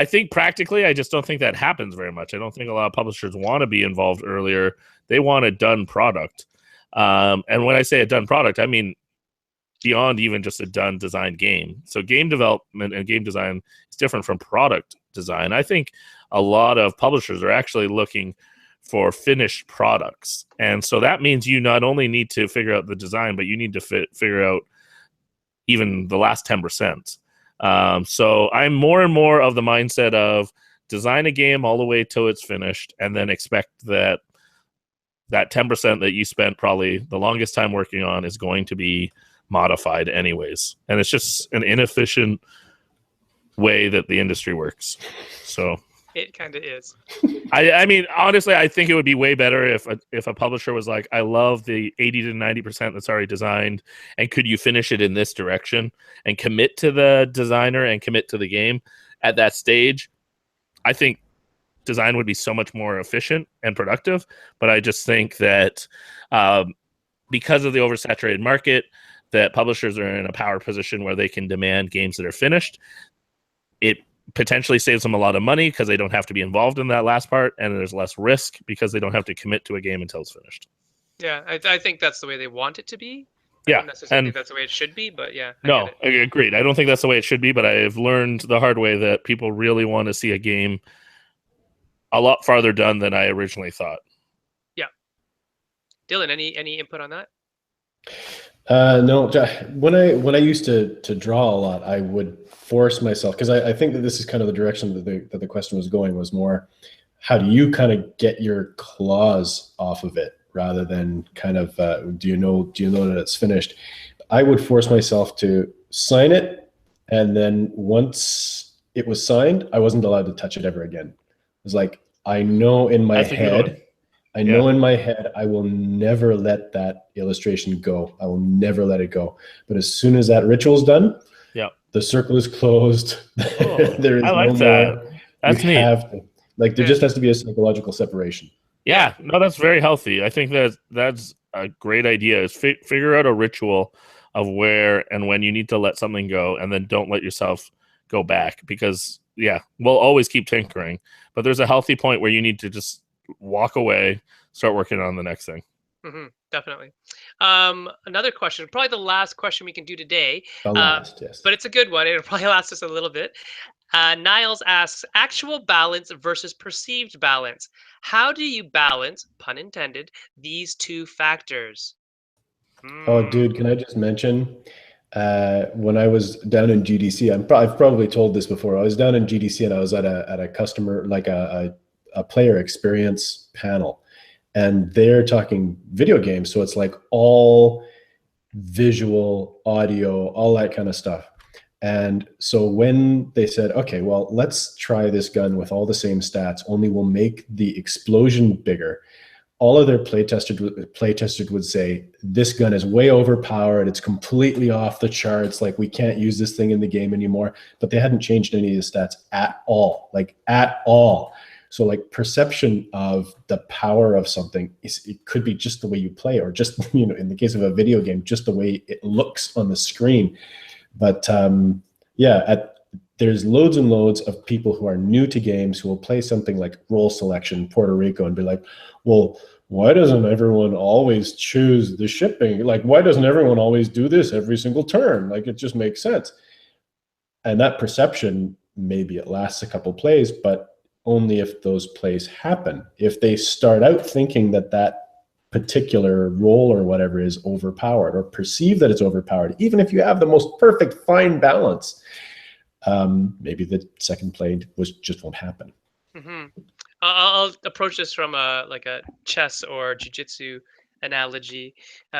think practically, I just don't think that happens very much. I don't think a lot of publishers want to be involved earlier. They want a done product. And when I say a done product, I mean beyond even just a done designed game. So game development and game design is different from product design. I think a lot of publishers are actually looking for finished products. And so that means you not only need to figure out the design, but you need to figure out even the last 10%. So I'm more and more of the mindset of design a game all the way till it's finished, and then expect that 10% that you spent probably the longest time working on is going to be modified anyways. And it's just an inefficient way that the industry works. So It kind of is. I mean, honestly, I think it would be way better if a publisher was like, I love the 80 to 90% that's already designed, and could you finish it in this direction, and commit to the designer and commit to the game at that stage. I think design would be so much more efficient and productive. But I just think that because of the oversaturated market, that publishers are in a power position where they can demand games that are finished. It potentially saves them a lot of money because they don't have to be involved in that last part, and there's less risk because they don't have to commit to a game until it's finished. Yeah, I think that's the way they want it to be. I Yeah, don't necessarily and think that's the way it should be, but yeah. no, I agreed. I don't think that's the way it should be, but I've learned the hard way that people really want to see a game a lot farther done than I originally thought. Yeah. Dylan, any input on that? No, when I used to draw a lot, I would force myself, because I think that this is kind of the direction that the question was going, was more, how do you kind of get your claws off of it rather than kind of do you know that it's finished? I would force myself to sign it, and then once it was signed, I wasn't allowed to touch it ever again. It was like, I know in my head. I know in my head, I will never let that illustration go. I will never let it go. But as soon as that ritual's done, the circle is closed. There is I like no that. more. That's you neat. have to, like, there just has to be a psychological separation. Yeah, no, that's very healthy. I think that's a great idea. Is figure out a ritual of where and when you need to let something go, and then don't let yourself go back, because we'll always keep tinkering, but there's a healthy point where you need to just walk away, start working on the next thing. Definitely. Another question, probably the last question we can do today. The last, yes. But it's a good one. It'll probably last us a little bit. Niles asks, actual balance versus perceived balance. How do you balance, pun intended, these two factors? Oh, dude, can I just mention, when I was down in GDC, I've probably told this before. I was down in GDC and I was at a customer, like a player experience panel, and they're talking video games. So it's like all visual, audio, all that kind of stuff. And so when they said, okay, well, let's try this gun with all the same stats, only we'll make the explosion bigger, all of their playtesters would say, this gun is way overpowered. It's completely off the charts. Like, we can't use this thing in the game anymore. But they hadn't changed any of the stats at all, like at all. So like, perception of the power of something it could be just the way you play, or just, in the case of a video game, just the way it looks on the screen. But there's loads and loads of people who are new to games who will play something like Role Selection Puerto Rico and be like, well, why doesn't everyone always choose the shipping? Like, why doesn't everyone always do this every single turn? Like, it just makes sense. And that perception, maybe it lasts a couple plays, but only if those plays happen. If they start out thinking that particular role or whatever is overpowered, or perceive that it's overpowered, even if you have the most perfect fine balance, maybe the second play just won't happen. I'll approach this from a chess or jiu-jitsu analogy.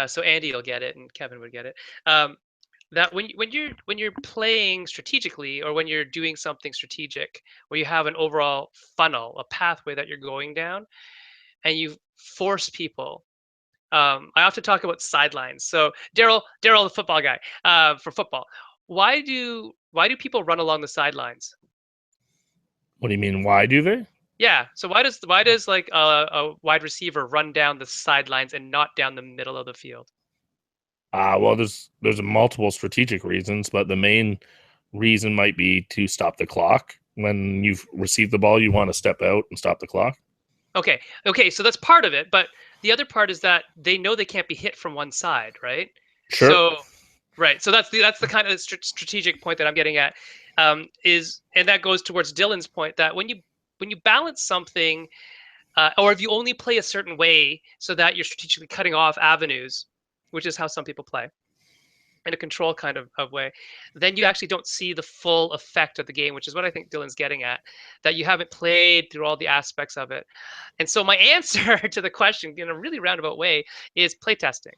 So Andy will get it, and Kevin would get it. That when you're playing strategically, or when you're doing something strategic, where you have an overall funnel, a pathway that you're going down, and you force people. I often talk about sidelines. So Daryl, the football guy, for football, why do people run along the sidelines? What do you mean? Why do they? Yeah. So why does like a wide receiver run down the sidelines and not down the middle of the field? Well, there's multiple strategic reasons, but the main reason might be to stop the clock. When you've received the ball, you want to step out and stop the clock. Okay, so that's part of it, but the other part is that they know they can't be hit from one side, right? Sure. So, right. So that's the kind of strategic point that I'm getting at, and that goes towards Dylan's point that when you balance something, or if you only play a certain way, so that you're strategically cutting off avenues, which is how some people play, in a control kind of way, then you actually don't see the full effect of the game, which is what I think Dylan's getting at, that you haven't played through all the aspects of it. And so my answer to the question in a really roundabout way is playtesting.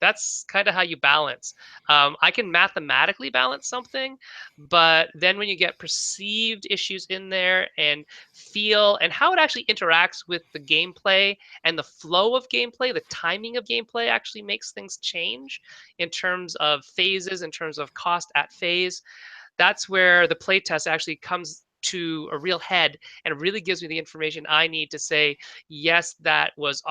That's kind of how you balance. I can mathematically balance something, but then when you get perceived issues in there and feel and how it actually interacts with the gameplay and the flow of gameplay, the timing of gameplay actually makes things change in terms of phases, in terms of cost at phase. That's where the playtest actually comes to a real head and really gives me the information I need to say, yes, that was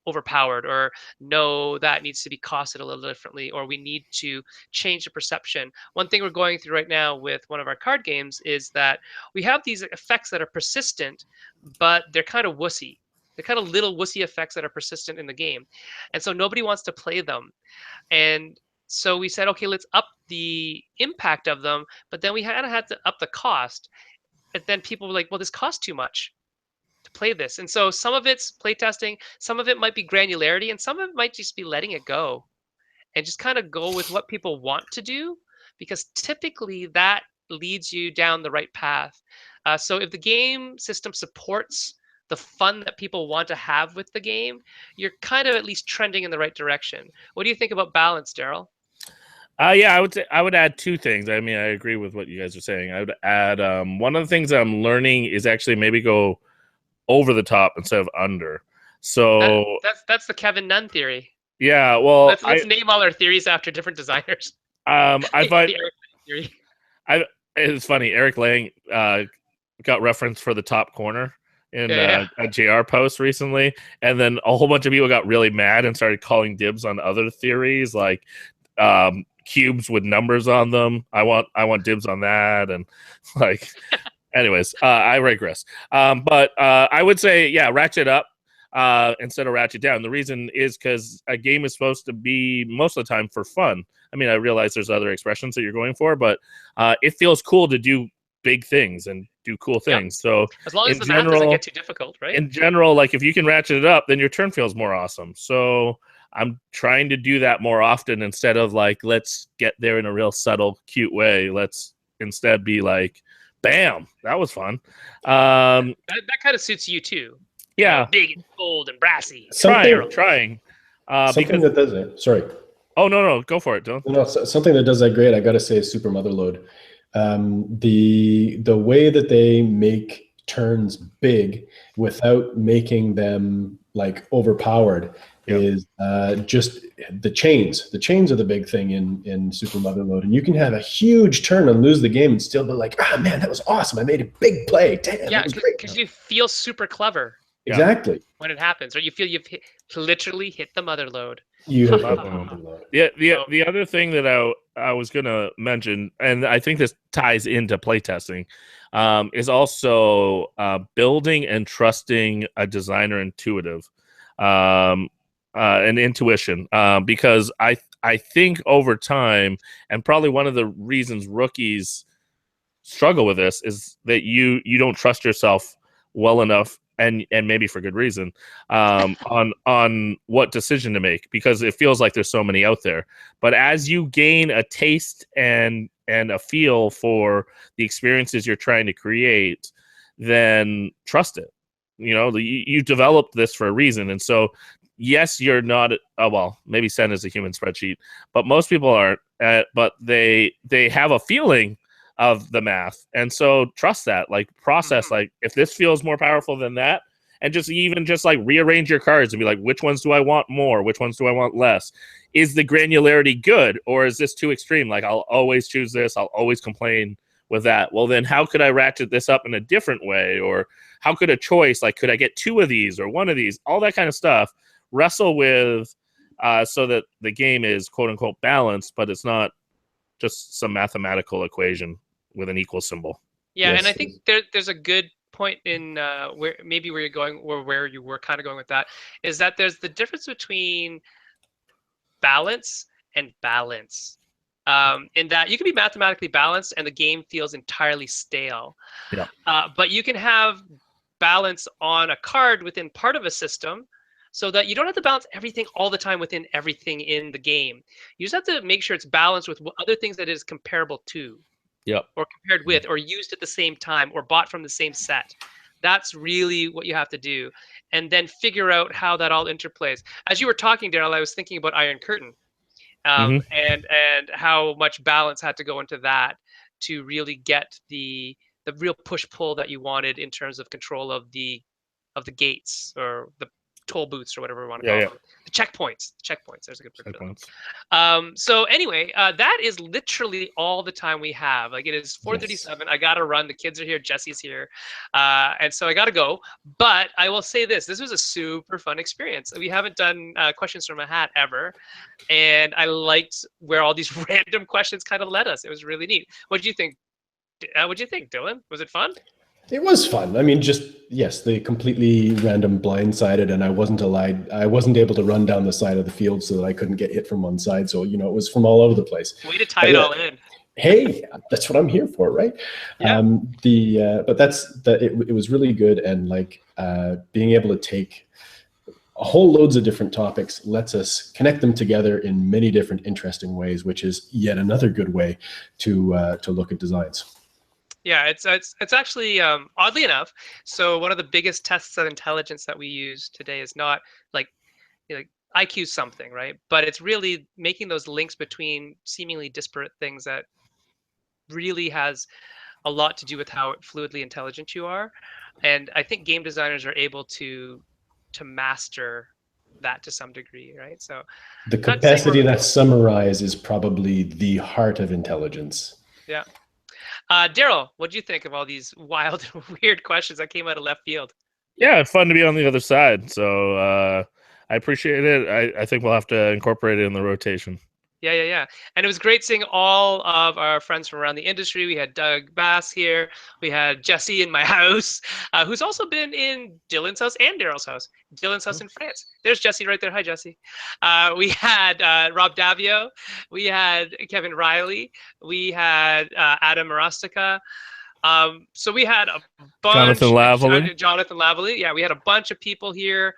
overpowered, or no, that needs to be costed a little differently, or we need to change the perception. One thing we're going through right now with one of our card games is that we have these effects that are persistent, but they're kind of wussy. They're kind of little wussy effects that are persistent in the game. And so nobody wants to play them. And so we said, okay, let's up the impact of them, but then we kind of had to up the cost. And then people were like, well, this costs too much to play this. And so some of it's playtesting, some of it might be granularity, and some of it might just be letting it go and just kind of go with what people want to do, because typically that leads you down the right path. So if the game system supports the fun that people want to have with the game, you're kind of at least trending in the right direction. What do you think about balance, Daryl? Yeah, I would add two things. I mean, I agree with what you guys are saying. I would add one of the things I'm learning is actually maybe go over the top instead of under. So that's the Kevin Nunn theory. Yeah, well, let's name all our theories after different designers. I find the Eric theory. It's funny. Eric Lang got referenced for the top corner in a JR post recently, and then a whole bunch of people got really mad and started calling dibs on other theories, like cubes with numbers on them. I want dibs on that, and like. Anyways, I regress. But I would say, yeah, ratchet up instead of ratchet down. The reason is because a game is supposed to be most of the time for fun. I mean, I realize there's other expressions that you're going for, but it feels cool to do big things and do cool things. So as long as the math doesn't get too difficult, right? In general, like if you can ratchet it up, then your turn feels more awesome. So I'm trying to do that more often instead of like, let's get there in a real subtle, cute way. Let's instead be like, bam, that was fun. That kind of suits you too. Yeah. Big and bold and brassy. Trying. Something that does it. Sorry. Oh, no. Go for it, Dylan. No, something that does that great, I got to say, is Super Motherload. The way that they make turns big without making them like overpowered is just the chains. The chains are the big thing in Super Motherload, and you can have a huge turn and lose the game and still be like, "Ah, man, that was awesome! I made a big play. Damn, yeah, because you feel super clever. Exactly. When it happens, or you feel you've literally hit the motherload. You have hit the motherload. Yeah. The other thing that I was gonna mention, and I think this ties into playtesting, is also building and trusting a designer intuitive. And intuition, because I think over time, and probably one of the reasons rookies struggle with this is that you don't trust yourself well enough, and maybe for good reason, on what decision to make, because it feels like there's so many out there. But as you gain a taste and a feel for the experiences you're trying to create, then trust it. You know, you developed this for a reason, and so. Yes, you're not. Well, maybe Sen is a human spreadsheet, but most people aren't. But they have a feeling of the math, and so trust that. Like process, like if this feels more powerful than that, and just like rearrange your cards and be like, which ones do I want more? Which ones do I want less? Is the granularity good, or is this too extreme? Like I'll always choose this. I'll always complain with that. Well, then how could I ratchet this up in a different way? Or how could a choice, like could I get two of these or one of these? All that kind of stuff. Wrestle with so that the game is quote unquote balanced, but it's not just some mathematical equation with an equal symbol. Yeah, Yes. and I think there's a good point in where you're going, or where you were kind of going with that, is that there's the difference between balance and balance. In that you can be mathematically balanced and the game feels entirely stale. Yeah. But you can have balance on a card within part of a system, so that you don't have to balance everything all the time within everything in the game. You just have to make sure it's balanced with other things that it is comparable to. Yep. Or compared with, or used at the same time, or bought from the same set. That's really what you have to do. And then figure out how that all interplays. As you were talking, Daryl, I was thinking about Iron Curtain, and how much balance had to go into that to really get the real push-pull that you wanted in terms of control of the gates, or the toll booths, or whatever we want to call them. The checkpoints. There's a good word for them. So anyway, that is literally all the time we have. Like, it is 4:37. I gotta run. The kids are here. Jesse's here, and so I gotta go. But I will say this: this was a super fun experience. We haven't done questions from a hat ever, and I liked where all these random questions kind of led us. It was really neat. What do you think? What do you think, Dylan? Was it fun? It was fun. I mean, yes, the completely random blindsided, and I wasn't able to run down the side of the field so that I couldn't get hit from one side. So, it was from all over the place. Way to tie it all in. Hey, that's what I'm here for, right? Yeah. But it was really good, and like being able to take a whole loads of different topics lets us connect them together in many different interesting ways, which is yet another good way to look at designs. Yeah, it's actually oddly enough. So one of the biggest tests of intelligence that we use today is not like IQ something, right? But it's really making those links between seemingly disparate things that really has a lot to do with how fluidly intelligent you are. And I think game designers are able to master that to some degree, right? So the capacity to summarize is probably the heart of intelligence. Yeah. Daryl, what do you think of all these wild and weird questions that came out of left field? Yeah, fun to be on the other side. So I appreciate it. I think we'll have to incorporate it in the rotation. Yeah. And it was great seeing all of our friends from around the industry. We had Doug Bass here. We had Jesse in my house, who's also been in Dylan's house and Daryl's house. Dylan's house in France. There's Jesse right there. Hi, Jesse. We had Rob Davio. We had Kevin Riley. We had Adam Marostica. So we had a bunch. Jonathan Lavalley. Yeah, we had a bunch of people here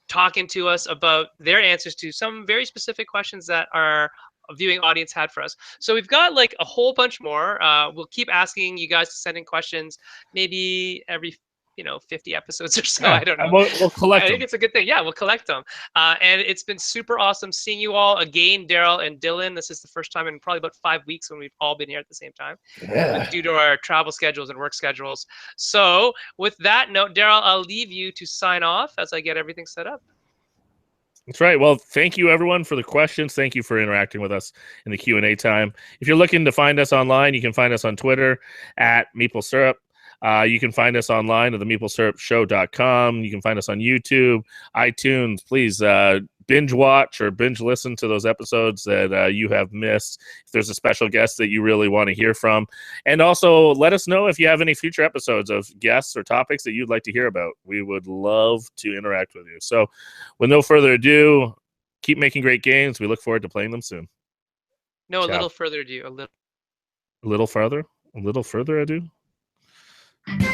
talking to us about their answers to some very specific questions that our viewing audience had for us. So we've got like a whole bunch more. We'll keep asking you guys to send in questions, maybe every 50 episodes or so. Yeah, I don't know. We'll collect I them. think it's a good thing. Yeah, we'll collect them. And it's been super awesome seeing you all again, Daryl and Dylan. This is the first time in probably about 5 weeks when we've all been here at the same time, due to our travel schedules and work schedules. So with that note, Daryl, I'll leave you to sign off as I get everything set up. That's right. Well, thank you everyone for the questions. Thank you for interacting with us in the Q&A time. If you're looking to find us online, you can find us on Twitter at Meeple Syrup. You can find us online at the meeplesyrupshow.com. You can find us on YouTube, iTunes. Please binge watch or binge listen to those episodes that you have missed. If there's a special guest that you really want to hear from. And also let us know if you have any future episodes of guests or topics that you'd like to hear about. We would love to interact with you. So with no further ado, keep making great games. We look forward to playing them soon. No, Ciao. a little further ado. A little further ado?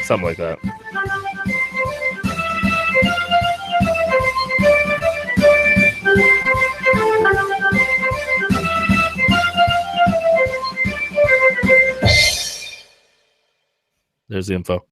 Something like that. There's the info.